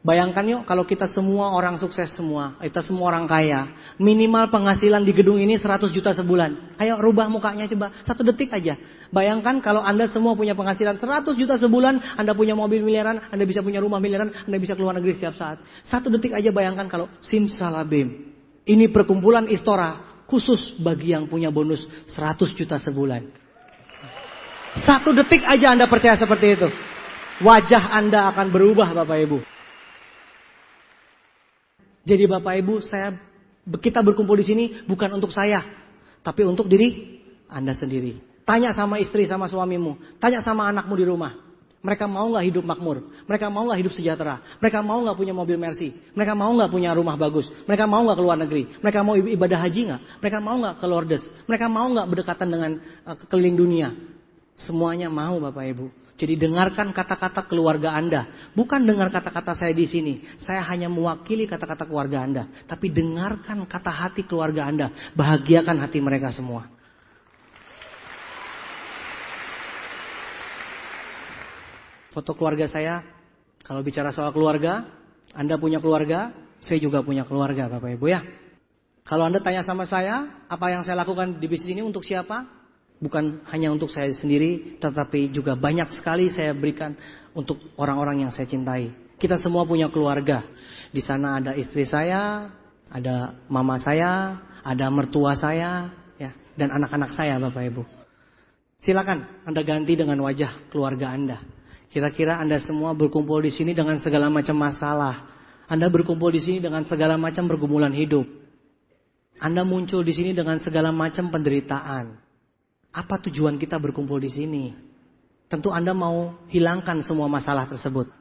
Bayangkan yuk kalau kita semua orang sukses semua, kita semua orang kaya, minimal penghasilan di gedung ini 100 juta sebulan. Ayo rubah mukanya coba, 1 detik aja. Bayangkan kalau Anda semua punya penghasilan 100 juta sebulan, Anda punya mobil miliaran, Anda bisa punya rumah miliaran, Anda bisa keluar negeri setiap saat. 1 detik aja bayangkan kalau simsalabim. Ini perkumpulan Istora khusus bagi yang punya bonus 100 juta sebulan. 1 detik aja Anda percaya seperti itu. Wajah Anda akan berubah Bapak Ibu. Jadi Bapak Ibu, kita berkumpul di sini bukan untuk saya, tapi untuk diri Anda sendiri. Tanya sama istri, sama suamimu, tanya sama anakmu di rumah. Mereka mau nggak hidup makmur? Mereka mau nggak hidup sejahtera? Mereka mau nggak punya mobil Mercy? Mereka mau nggak punya rumah bagus? Mereka mau nggak keluar negeri? Mereka mau ibadah haji nggak? Mereka mau nggak ke Lourdes? Mereka mau nggak berdekatan dengan keliling dunia? Semuanya mau Bapak Ibu. Jadi dengarkan kata-kata keluarga Anda. Bukan dengar kata-kata saya di sini. Saya hanya mewakili kata-kata keluarga Anda. Tapi dengarkan kata hati keluarga Anda. Bahagiakan hati mereka semua. Foto keluarga saya. Kalau bicara soal keluarga. Anda punya keluarga. Saya juga punya keluarga Bapak Ibu ya. Kalau Anda tanya sama saya. Apa yang saya lakukan di bisnis ini untuk siapa? Bukan hanya untuk saya sendiri, tetapi juga banyak sekali saya berikan untuk orang-orang yang saya cintai. Kita semua punya keluarga. Di sana ada istri saya, ada mama saya, ada mertua saya, ya, dan anak-anak saya, Bapak Ibu. Silakan Anda ganti dengan wajah keluarga Anda. Kira-kira Anda semua berkumpul di sini dengan segala macam masalah. Anda berkumpul di sini dengan segala macam pergumulan hidup. Anda muncul di sini dengan segala macam penderitaan. Apa tujuan kita berkumpul di sini? Tentu Anda mau hilangkan semua masalah tersebut.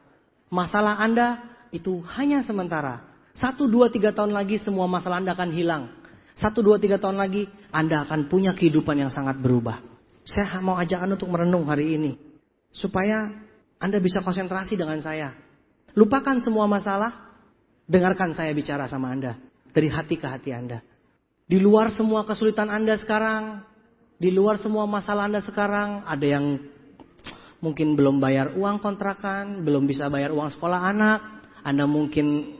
Masalah Anda itu hanya sementara. 1, 2, 3 tahun lagi semua masalah Anda akan hilang. 1, 2, 3 tahun lagi Anda akan punya kehidupan yang sangat berubah. Saya mau ajak Anda untuk merenung hari ini. Supaya Anda bisa konsentrasi dengan saya. Lupakan semua masalah. Dengarkan saya bicara sama Anda. Dari hati ke hati Anda. Di luar semua kesulitan Anda sekarang. Di luar semua masalah Anda sekarang, ada yang mungkin belum bayar uang kontrakan, belum bisa bayar uang sekolah anak. Anda mungkin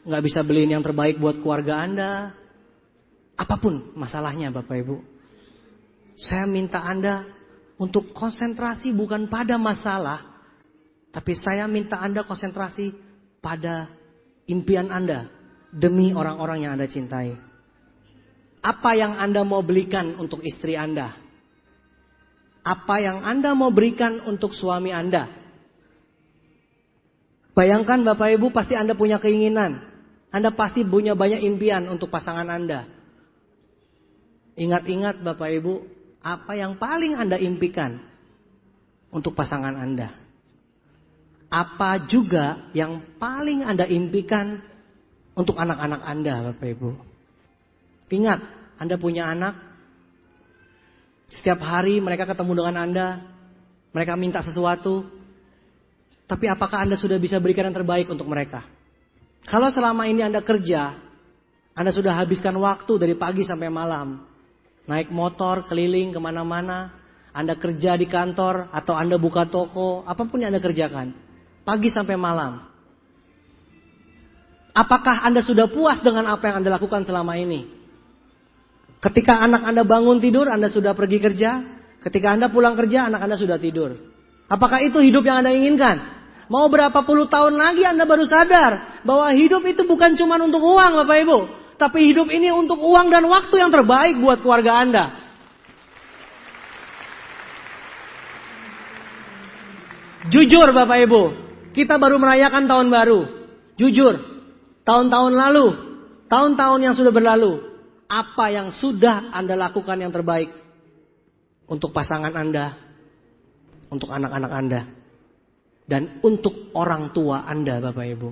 nggak bisa beliin yang terbaik buat keluarga Anda. Apapun masalahnya Bapak Ibu. Saya minta Anda untuk konsentrasi bukan pada masalah. Tapi saya minta Anda konsentrasi pada impian Anda. Demi orang-orang yang Anda cintai. Apa yang Anda mau belikan untuk istri Anda? Apa yang Anda mau berikan untuk suami Anda? Bayangkan Bapak Ibu pasti Anda punya keinginan. Anda pasti punya banyak impian untuk pasangan Anda. Ingat-ingat Bapak Ibu, apa yang paling Anda impikan untuk pasangan Anda? Apa juga yang paling Anda impikan untuk anak-anak Anda Bapak Ibu? Ingat, Anda punya anak. Setiap hari mereka ketemu dengan Anda. Mereka minta sesuatu. Tapi apakah Anda sudah bisa berikan yang terbaik untuk mereka? Kalau selama ini Anda kerja, Anda sudah habiskan waktu dari pagi sampai malam. Naik motor, keliling kemana-mana. Anda kerja di kantor atau Anda buka toko. Apapun yang Anda kerjakan. Pagi sampai malam. Apakah Anda sudah puas dengan apa yang Anda lakukan selama ini? Ketika anak Anda bangun tidur, Anda sudah pergi kerja. Ketika Anda pulang kerja, anak Anda sudah tidur. Apakah itu hidup yang Anda inginkan? Mau berapa puluh tahun lagi Anda baru sadar bahwa hidup itu bukan cuma untuk uang Bapak Ibu. Tapi hidup ini untuk uang dan waktu yang terbaik buat keluarga Anda. Jujur Bapak Ibu, kita baru merayakan tahun baru. Jujur, tahun-tahun lalu, tahun-tahun yang sudah berlalu. Apa yang sudah Anda lakukan yang terbaik untuk pasangan Anda, untuk anak-anak Anda, dan untuk orang tua Anda Bapak Ibu.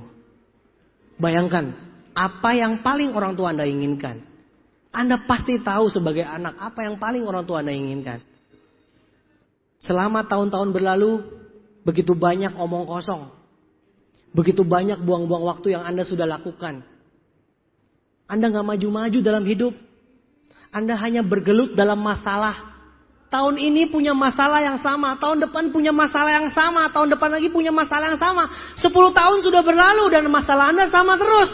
Bayangkan, apa yang paling orang tua Anda inginkan. Anda pasti tahu sebagai anak apa yang paling orang tua Anda inginkan. Selama tahun-tahun berlalu, Begitu banyak omong kosong. Begitu banyak buang-buang waktu yang Anda sudah lakukan. Anda gak maju-maju dalam hidup. Anda hanya bergelut dalam masalah. Tahun ini punya masalah yang sama. Tahun depan punya masalah yang sama. Tahun depan lagi punya masalah yang sama. 10 tahun sudah berlalu dan masalah Anda sama terus.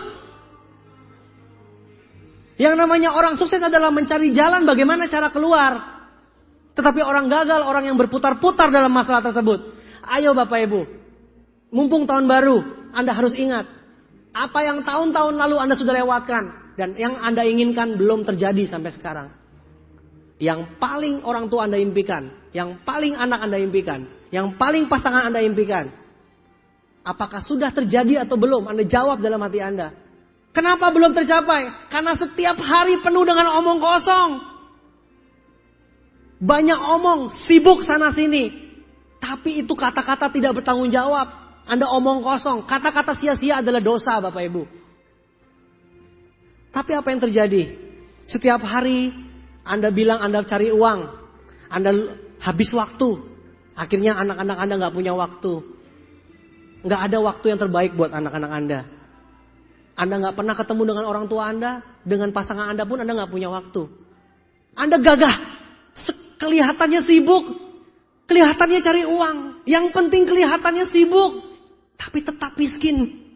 Yang namanya orang sukses adalah mencari jalan bagaimana cara keluar. Tetapi orang gagal, orang yang berputar-putar dalam masalah tersebut. Ayo Bapak Ibu. Mumpung tahun baru, Anda harus ingat. Apa yang tahun-tahun lalu Anda sudah lewatkan. Dan yang Anda inginkan belum terjadi sampai sekarang. Yang paling orang tua Anda impikan. Yang paling anak Anda impikan. Yang paling pasangan Anda impikan. Apakah sudah terjadi atau belum? Anda jawab dalam hati Anda. Kenapa belum tercapai? Karena setiap hari penuh dengan omong kosong. Banyak omong, sibuk sana sini. Tapi itu kata-kata tidak bertanggung jawab. Anda omong kosong. Kata-kata sia-sia adalah dosa Bapak Ibu. Tapi apa yang terjadi? Setiap hari Anda bilang Anda cari uang. Anda habis waktu. Akhirnya anak-anak Anda gak punya waktu. Gak ada waktu yang terbaik buat anak-anak Anda. Anda gak pernah ketemu dengan orang tua Anda. Dengan pasangan Anda pun Anda gak punya waktu. Anda gagah. Kelihatannya sibuk. Kelihatannya cari uang. Yang penting kelihatannya sibuk. Tapi tetap miskin.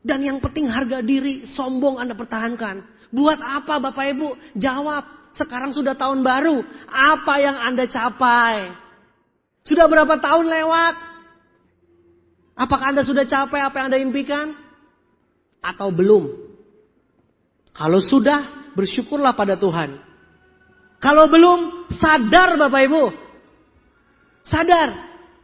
Dan yang penting harga diri, sombong Anda pertahankan. Buat apa Bapak Ibu? Jawab. Sekarang sudah tahun baru. Apa yang Anda capai? Sudah berapa tahun lewat? Apakah Anda sudah capai apa yang Anda impikan? Atau belum? Kalau sudah, bersyukurlah pada Tuhan. Kalau belum, sadar Bapak Ibu. Sadar.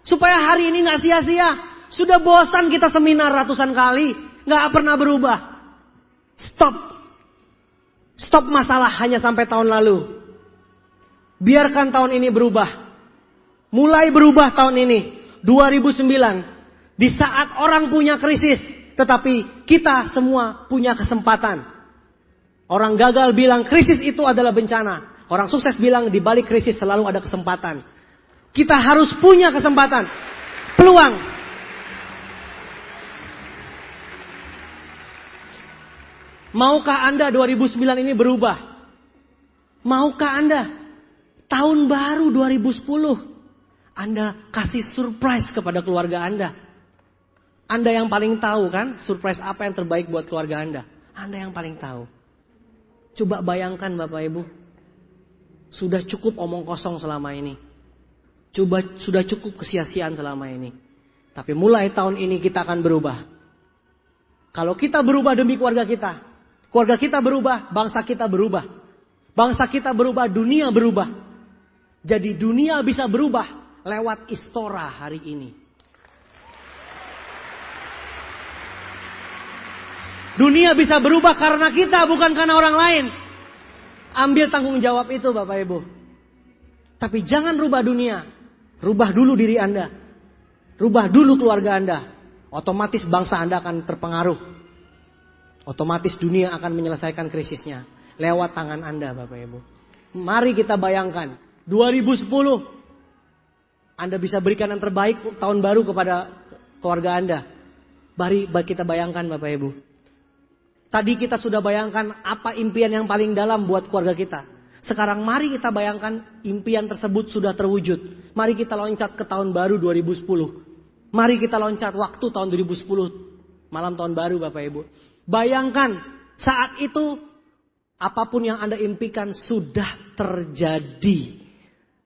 Supaya hari ini gak sia-sia. Sudah bosan kita seminar ratusan kali. Gak pernah berubah. Stop. Stop masalah hanya sampai tahun lalu. Biarkan tahun ini berubah. Mulai berubah tahun ini. 2009. Di saat orang punya krisis. Tetapi kita semua punya kesempatan. Orang gagal bilang krisis itu adalah bencana. Orang sukses bilang di balik krisis selalu ada kesempatan. Kita harus punya kesempatan. Peluang. Maukah Anda 2009 ini berubah? Maukah Anda tahun baru 2010 Anda kasih surprise kepada keluarga Anda? Anda yang paling tahu kan surprise apa yang terbaik buat keluarga Anda? Anda yang paling tahu. Coba bayangkan Bapak Ibu. Sudah cukup omong kosong selama ini. Sudah cukup kesia-siaan selama ini. Tapi mulai tahun ini kita akan berubah. Kalau kita berubah demi keluarga kita. Keluarga kita berubah, bangsa kita berubah. Bangsa kita berubah, dunia berubah. Jadi dunia bisa berubah lewat Istora hari ini. Dunia bisa berubah karena kita, bukan karena orang lain. Ambil tanggung jawab itu Bapak Ibu. Tapi jangan rubah dunia. Rubah dulu diri Anda. Rubah dulu keluarga Anda. Otomatis bangsa Anda akan terpengaruh. Otomatis dunia akan menyelesaikan krisisnya. Lewat tangan Anda Bapak Ibu. Mari kita bayangkan. 2010. Anda bisa berikan yang terbaik tahun baru kepada keluarga Anda. Mari kita bayangkan Bapak Ibu. Tadi kita sudah bayangkan apa impian yang paling dalam buat keluarga kita. Sekarang mari kita bayangkan impian tersebut sudah terwujud. Mari kita loncat ke tahun baru 2010. Mari kita loncat waktu tahun 2010. Malam tahun baru Bapak Ibu. Bayangkan saat itu apapun yang Anda impikan sudah terjadi.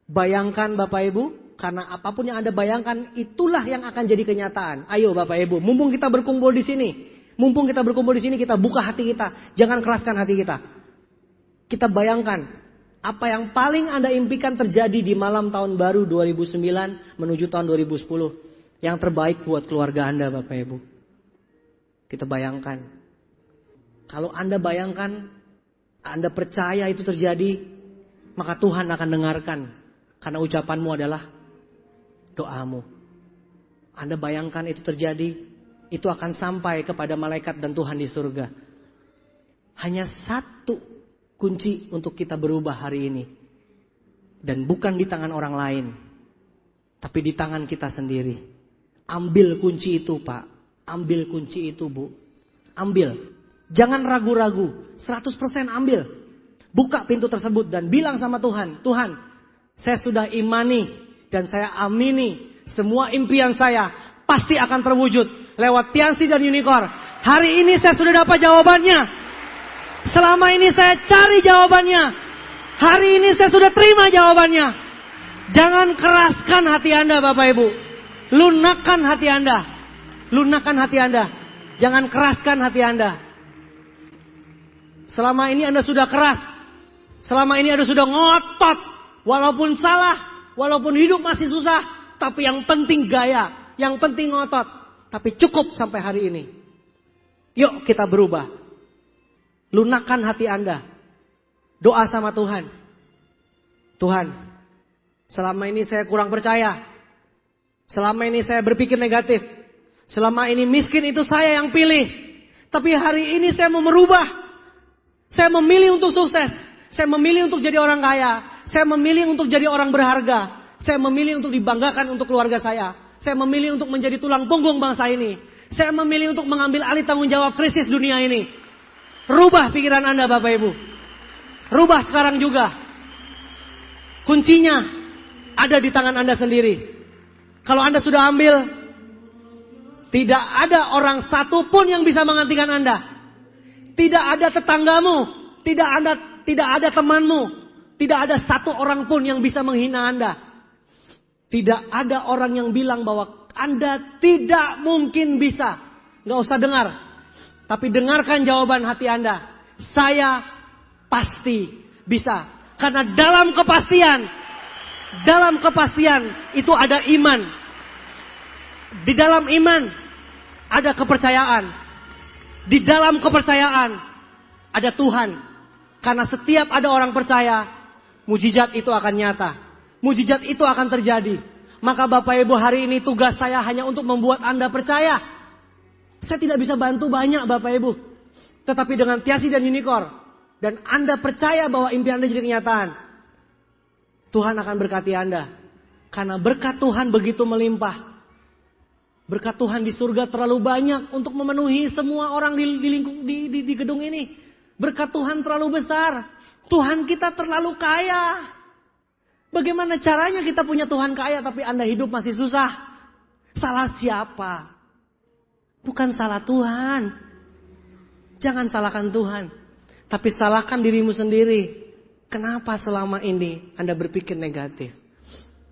Bayangkan Bapak Ibu. Karena apapun yang Anda bayangkan itulah yang akan jadi kenyataan. Ayo Bapak Ibu. Mumpung kita berkumpul di sini. Mumpung kita berkumpul di sini, kita buka hati kita. Jangan keraskan hati kita. Kita bayangkan apa yang paling Anda impikan terjadi di malam tahun baru 2009 menuju tahun 2010. Yang terbaik buat keluarga Anda Bapak Ibu. Kita bayangkan. Kalau Anda bayangkan, Anda percaya itu terjadi, maka Tuhan akan dengarkan. Karena ucapanmu adalah doamu. Anda bayangkan itu terjadi. Itu akan sampai kepada malaikat dan Tuhan di surga. Hanya satu kunci untuk kita berubah hari ini. Dan bukan di tangan orang lain. Tapi di tangan kita sendiri. Ambil kunci itu, Pak. Ambil kunci itu, Bu. Ambil. Jangan ragu-ragu. 100% ambil. Buka pintu tersebut dan bilang sama Tuhan. Tuhan, saya sudah imani dan saya amini semua impian saya pasti akan terwujud lewat Tiansi dan Unicorn. Hari ini saya sudah dapat jawabannya. Selama ini saya cari jawabannya. Hari ini saya sudah terima jawabannya. Jangan keraskan hati Anda, Bapak Ibu. Lunakkan hati Anda. Lunakkan hati Anda. Jangan keraskan hati Anda. Selama ini Anda sudah keras. Selama ini Anda sudah ngotot. Walaupun salah. Walaupun hidup masih susah. Tapi yang penting gaya. Yang penting ngotot. Tapi cukup sampai hari ini. Yuk kita berubah. Lunakkan hati Anda. Doa sama Tuhan. Tuhan, selama ini saya kurang percaya. Selama ini saya berpikir negatif. Selama ini miskin itu saya yang pilih. Tapi hari ini saya mau merubah. Saya memilih untuk sukses. Saya memilih untuk jadi orang kaya. Saya memilih untuk jadi orang berharga. Saya memilih untuk dibanggakan untuk keluarga saya. Saya memilih untuk menjadi tulang punggung bangsa ini. Saya memilih untuk mengambil alih tanggung jawab krisis dunia ini. Rubah pikiran Anda, Bapak Ibu. Rubah sekarang juga. Kuncinya ada di tangan Anda sendiri. Kalau Anda sudah ambil, tidak ada orang satupun yang bisa menggantikan Anda. Tidak ada tetanggamu, tidak ada temanmu, tidak ada satu orang pun yang bisa menghina Anda. Tidak ada orang yang bilang bahwa Anda tidak mungkin bisa. Gak usah dengar. Tapi dengarkan jawaban hati Anda. Saya pasti bisa. Karena dalam kepastian itu ada iman. Di dalam iman ada kepercayaan. Di dalam kepercayaan ada Tuhan. Karena setiap ada orang percaya, mujizat itu akan nyata. Mujizat itu akan terjadi. Maka Bapak Ibu, hari ini tugas saya hanya untuk membuat Anda percaya. Saya tidak bisa bantu banyak Bapak Ibu. Tetapi dengan Tiansi dan Unicorn, dan Anda percaya bahwa impian Anda jadi kenyataan, Tuhan akan berkati Anda. Karena berkat Tuhan begitu melimpah. Berkat Tuhan di surga terlalu banyak untuk memenuhi semua orang di gedung ini. Berkat Tuhan terlalu besar. Tuhan kita terlalu kaya. Bagaimana caranya kita punya Tuhan kaya tapi Anda hidup masih susah? Salah siapa? Bukan salah Tuhan. Jangan salahkan Tuhan. Tapi salahkan dirimu sendiri. Kenapa selama ini Anda berpikir negatif?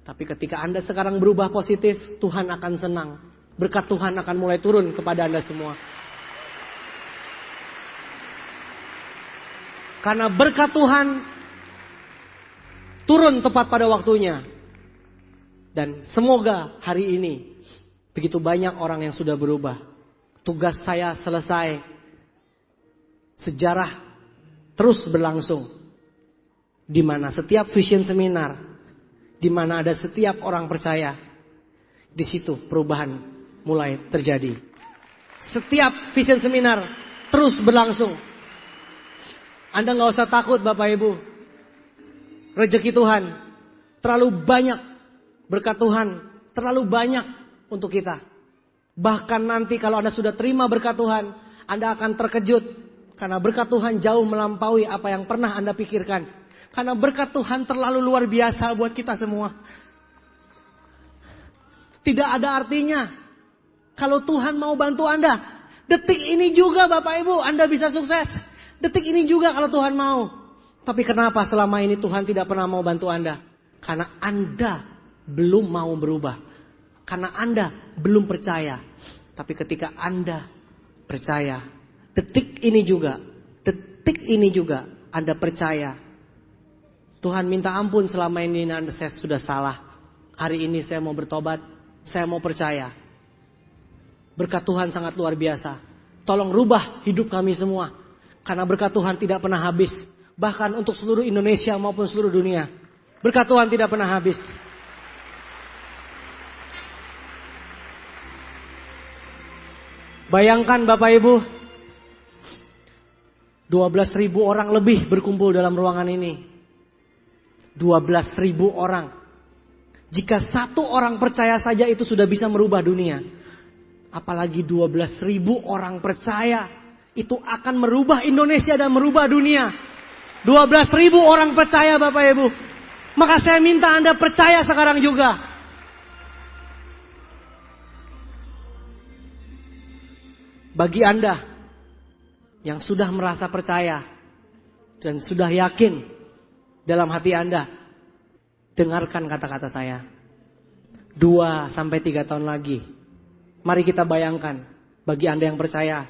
Tapi ketika Anda sekarang berubah positif, Tuhan akan senang. Berkat Tuhan akan mulai turun kepada Anda semua. Karena berkat Tuhan turun tepat pada waktunya. Dan semoga hari ini begitu banyak orang yang sudah berubah. Tugas saya selesai. Sejarah terus berlangsung. Di mana setiap vision seminar, di mana ada setiap orang percaya, di situ perubahan mulai terjadi. Setiap vision seminar terus berlangsung. Anda nggak usah takut Bapak Ibu. Rezeki Tuhan terlalu banyak, berkat Tuhan terlalu banyak untuk kita. Bahkan nanti kalau Anda sudah terima berkat Tuhan, Anda akan terkejut. Karena berkat Tuhan jauh melampaui apa yang pernah Anda pikirkan. Karena berkat Tuhan terlalu luar biasa buat kita semua. Tidak ada artinya kalau Tuhan mau bantu Anda. Detik ini juga Bapak Ibu Anda bisa sukses. Detik ini juga kalau Tuhan mau. Tapi kenapa selama ini Tuhan tidak pernah mau bantu Anda? Karena Anda belum mau berubah. Karena Anda belum percaya. Tapi ketika Anda percaya, detik ini juga Anda percaya. Tuhan minta ampun selama ini saya sudah salah. Hari ini saya mau bertobat. Saya mau percaya. Berkat Tuhan sangat luar biasa. Tolong rubah hidup kami semua. Karena berkat Tuhan tidak pernah habis. Bahkan untuk seluruh Indonesia maupun seluruh dunia. Berkat Tuhan tidak pernah habis. Bayangkan Bapak Ibu. 12.000 orang lebih berkumpul dalam ruangan ini. 12.000 orang. Jika satu orang percaya saja itu sudah bisa merubah dunia. Apalagi 12.000 orang percaya. Itu akan merubah Indonesia dan merubah dunia. 12.000 orang percaya Bapak Ibu. Maka saya minta Anda percaya sekarang juga. Bagi Anda yang sudah merasa percaya dan sudah yakin dalam hati Anda, dengarkan kata-kata saya. 2-3 tahun lagi, mari kita bayangkan, bagi Anda yang percaya,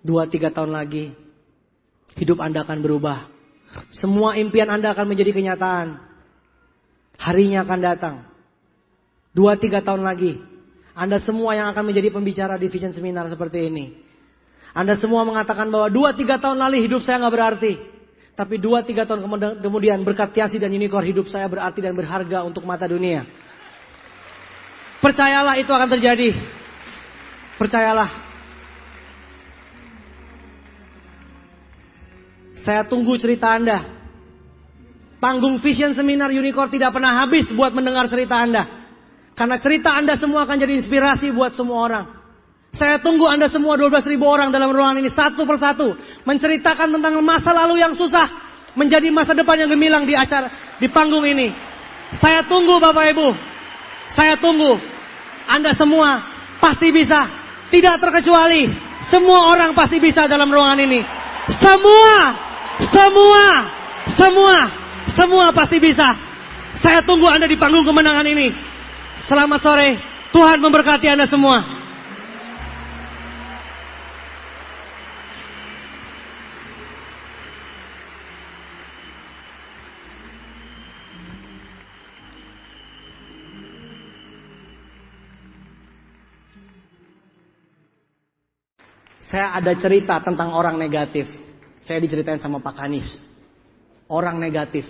2-3 tahun lagi, hidup Anda akan berubah. Semua impian Anda akan menjadi kenyataan. Harinya akan datang. 2-3 tahun lagi, Anda semua yang akan menjadi pembicara di Vision Seminar seperti ini. Anda semua mengatakan bahwa 2-3 tahun lalu hidup saya gak berarti. Tapi 2-3 tahun kemudian berkat Tiasi dan Unicorn, hidup saya berarti dan berharga untuk mata dunia. Percayalah itu akan terjadi. Percayalah. Saya tunggu cerita Anda. Panggung Vision Seminar Unicorn tidak pernah habis buat mendengar cerita Anda. Karena cerita Anda semua akan jadi inspirasi buat semua orang. Saya tunggu Anda semua 12.000 orang dalam ruangan ini satu persatu menceritakan tentang masa lalu yang susah menjadi masa depan yang gemilang di panggung ini. Saya tunggu Bapak Ibu. Saya tunggu. Anda semua pasti bisa. Tidak terkecuali. Semua orang pasti bisa dalam ruangan ini. Semua pasti bisa. Saya tunggu Anda di panggung kemenangan ini. Selamat sore. Tuhan memberkati Anda semua. Saya ada cerita tentang orang negatif. Saya diceritain sama Pak Kanis. Orang negatif.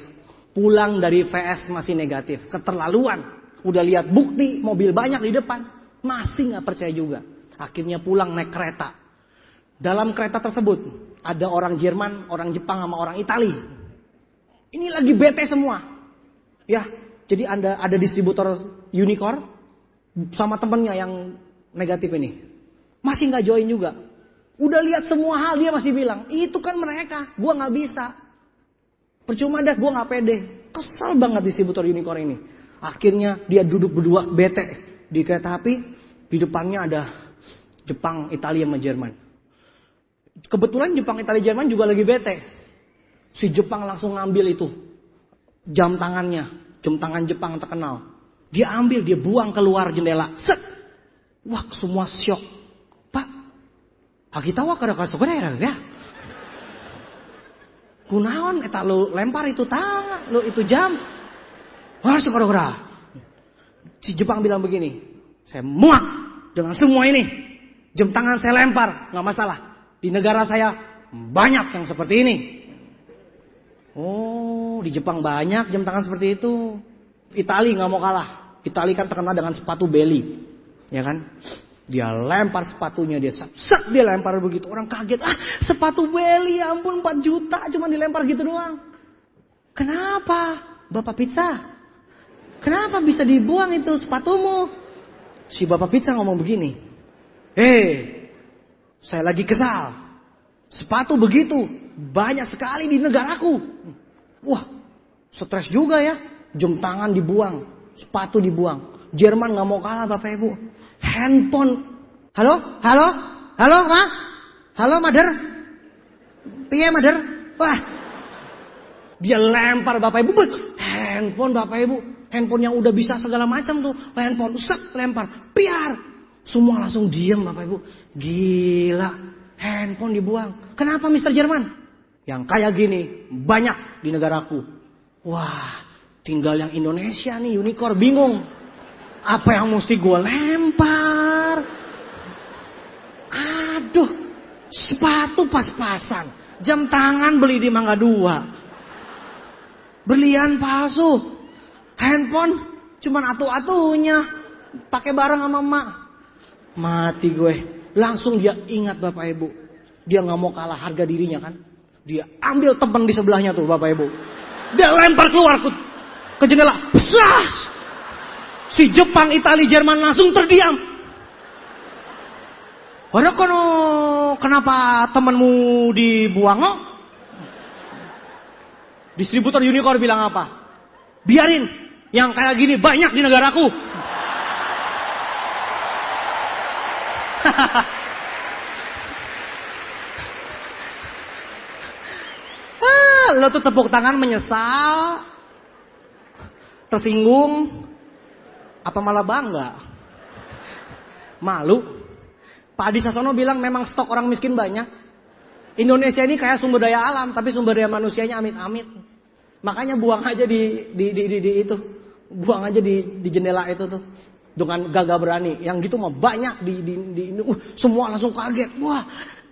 Pulang dari VS masih negatif. Keterlaluan. Udah lihat bukti mobil banyak di depan. Masih gak percaya juga. Akhirnya pulang naik kereta. Dalam kereta tersebut ada orang Jerman, orang Jepang sama orang Itali. Ini lagi bete semua. Ya, jadi ada distributor Unicorn sama temennya yang negatif ini. Masih gak join juga. Udah lihat semua hal, dia masih bilang, itu kan mereka, gua gak bisa. Percuma dah, gua gak pede. Kesal banget distributor Unicorn ini. Akhirnya dia duduk berdua bete di kereta api. Di depannya ada Jepang, Italia sama Jerman. Kebetulan Jepang, Italia, Jerman juga lagi bete. Si Jepang langsung ngambil itu jam tangannya, jam tangan Jepang terkenal. Dia ambil, dia buang keluar jendela. Set! Wah, semua syok. Kita wakar kasuknya ya. Kunaon eta lu lempar itu tangan, lu itu jam. Wah, syukur-syukur. Si Jepang bilang begini, saya muak dengan semua ini. Jam tangan saya lempar, nggak masalah. Di negara saya banyak yang seperti ini. Oh, di Jepang banyak jam tangan seperti itu. Itali nggak mau kalah. Itali kan terkenal dengan sepatu belly, ya kan? Dia lempar sepatunya, dia dia lempar begitu. Orang kaget, sepatu belly, ya ampun 4 juta cuma dilempar gitu doang. Kenapa? Bapak Pizza? Kenapa bisa dibuang itu sepatumu? Si Bapak Pizza ngomong begini. Saya lagi kesal. Sepatu begitu, banyak sekali di negaraku. Wah, stres juga ya. Jam tangan dibuang, sepatu dibuang. Jerman gak mau kalah Bapak Ibu. Handphone. Halo, Ma? Halo, Mother? Piye, Mother? Wah. Dia lempar Bapak Ibu. Handphone Bapak Ibu. Handphone yang udah bisa segala macam tuh. Handphone, lempar. Piar. Semua langsung diam Bapak Ibu. Gila. Handphone dibuang. Kenapa Mr. Jerman? Yang kayak gini banyak di negaraku. Wah, tinggal yang Indonesia nih, Unicorn bingung. Apa yang mesti gue lempar? Aduh, sepatu pas-pasan. Jam tangan beli di Mangga 2. Berlian palsu. Handphone cuman atu-atunya. Pakai barang sama emak. Mati gue. Langsung dia ingat Bapak Ibu. Dia gak mau kalah harga dirinya kan. Dia ambil teman di sebelahnya tuh Bapak Ibu. Dia lempar keluar ke jendela. Besar. Si Jepang, Italia, Jerman langsung terdiam. Ada kono, kenapa temanmu dibuang? No? Distributor Unicorn bilang apa? Biarin, yang kayak gini banyak di negaraku. Lo tuh tepuk tangan menyesal, tersinggung, apa malah bangga? Malu. Pak Adi Sasono bilang memang stok orang miskin banyak. Indonesia ini kayak sumber daya alam, tapi sumber daya manusianya amit-amit. Makanya buang aja di itu, buang aja di jendela itu tuh, dengan gagah berani. Yang gitu mah banyak semua langsung kaget. Wah,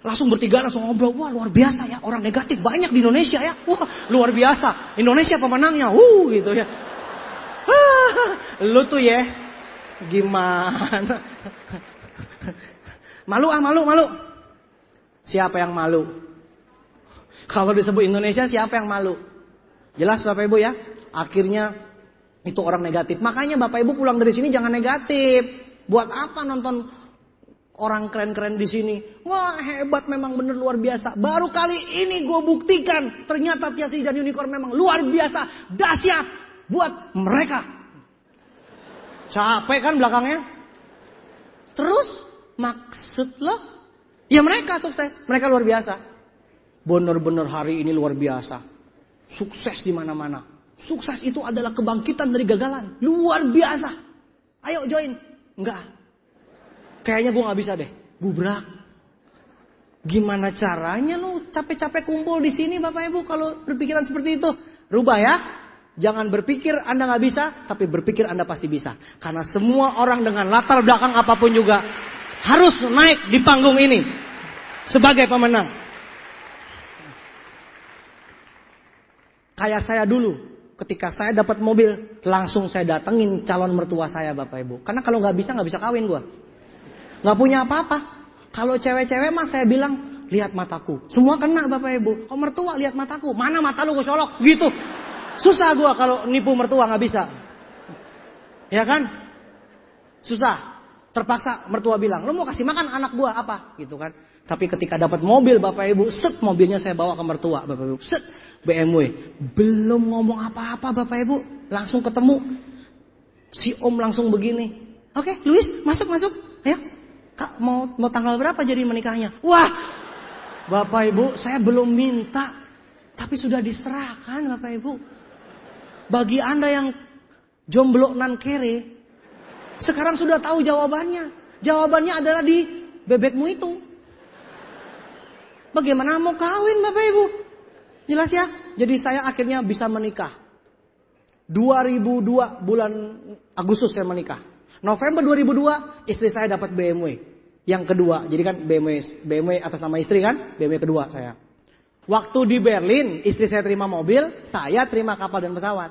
langsung bertiga langsung ngobrol. Wah, luar biasa ya, orang negatif banyak di Indonesia ya. Wah, luar biasa. Indonesia pemenangnya. Gitu ya. Lu tuh ya, gimana? Malu. Siapa yang malu? Kalau disebut Indonesia, siapa yang malu? Jelas Bapak Ibu ya. Akhirnya itu orang negatif. Makanya Bapak Ibu pulang dari sini jangan negatif. Buat apa nonton orang keren-keren di sini? Wah, hebat, memang bener luar biasa. Baru kali ini gue buktikan ternyata Tiasi dan Unicorn memang luar biasa, dahsyat buat mereka. Capek kan belakangnya? Terus maksud lo? Ya mereka sukses, mereka luar biasa. Bener-bener hari ini luar biasa. Sukses di mana-mana. Sukses itu adalah kebangkitan dari gagalan. Luar biasa. Ayo join. Enggak. Kayaknya gue gak bisa deh. Gubrak. Gimana caranya lu capek-capek kumpul di sini Bapak Ibu kalau berpikiran seperti itu? Rubah ya. Jangan berpikir Anda gak bisa, tapi berpikir Anda pasti bisa. Karena semua orang dengan latar belakang apapun juga harus naik di panggung ini sebagai pemenang. Kayak saya dulu, ketika saya dapat mobil, langsung saya datengin calon mertua saya Bapak Ibu. Karena kalau gak bisa kawin gue. Gak punya apa-apa. Kalau cewek-cewek mah saya bilang, lihat mataku. Semua kena Bapak Ibu. Oh mertua lihat mataku. Mana mata lu gue colok. Gitu. Susah gue kalau nipu mertua gak bisa. Ya kan? Susah. Terpaksa mertua bilang, lo mau kasih makan anak gue apa? Gitu kan. Tapi ketika dapat mobil Bapak Ibu, set mobilnya saya bawa ke mertua Bapak Ibu. Set BMW. Belum ngomong apa-apa Bapak Ibu. Langsung ketemu. Si Om langsung begini. Oke, Luis masuk. Ayo. Kak mau tanggal berapa jadi menikahnya? Wah. Bapak Ibu saya belum minta. Tapi sudah diserahkan Bapak Ibu. Bagi Anda yang jomblo nan kere, sekarang sudah tahu jawabannya. Jawabannya adalah di bebekmu itu. Bagaimana mau kawin Bapak Ibu? Jelas ya? Jadi saya akhirnya bisa menikah. 2002 bulan Agustus saya menikah. November 2002 istri saya dapat BMW. Yang kedua. Jadi kan BMW atas nama istri kan? BMW kedua saya. Waktu di Berlin istri saya terima mobil, saya terima kapal dan pesawat.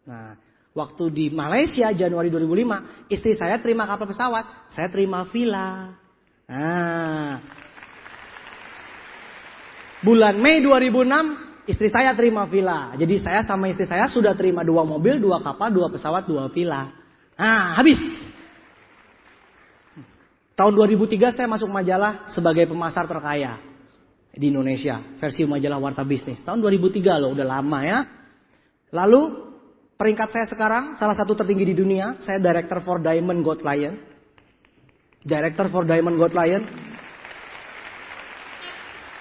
Nah, waktu di Malaysia Januari 2005, istri saya terima kapal pesawat, saya terima villa. Nah, bulan Mei 2006, istri saya terima villa. Jadi saya sama istri saya sudah terima 2 mobil, 2 kapal, 2 pesawat, 2 villa. Nah, habis. Tahun 2003 saya masuk majalah sebagai pemasar terkaya di Indonesia, versi majalah Warta Bisnis. Tahun 2003 loh, udah lama ya. Lalu peringkat saya sekarang salah satu tertinggi di dunia. Saya Director for Diamond Gold Lion. Director for Diamond Gold Lion.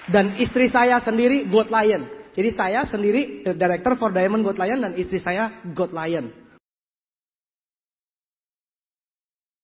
Dan istri saya sendiri Gold Lion. Jadi saya sendiri Director for Diamond Gold Lion dan istri saya Gold Lion.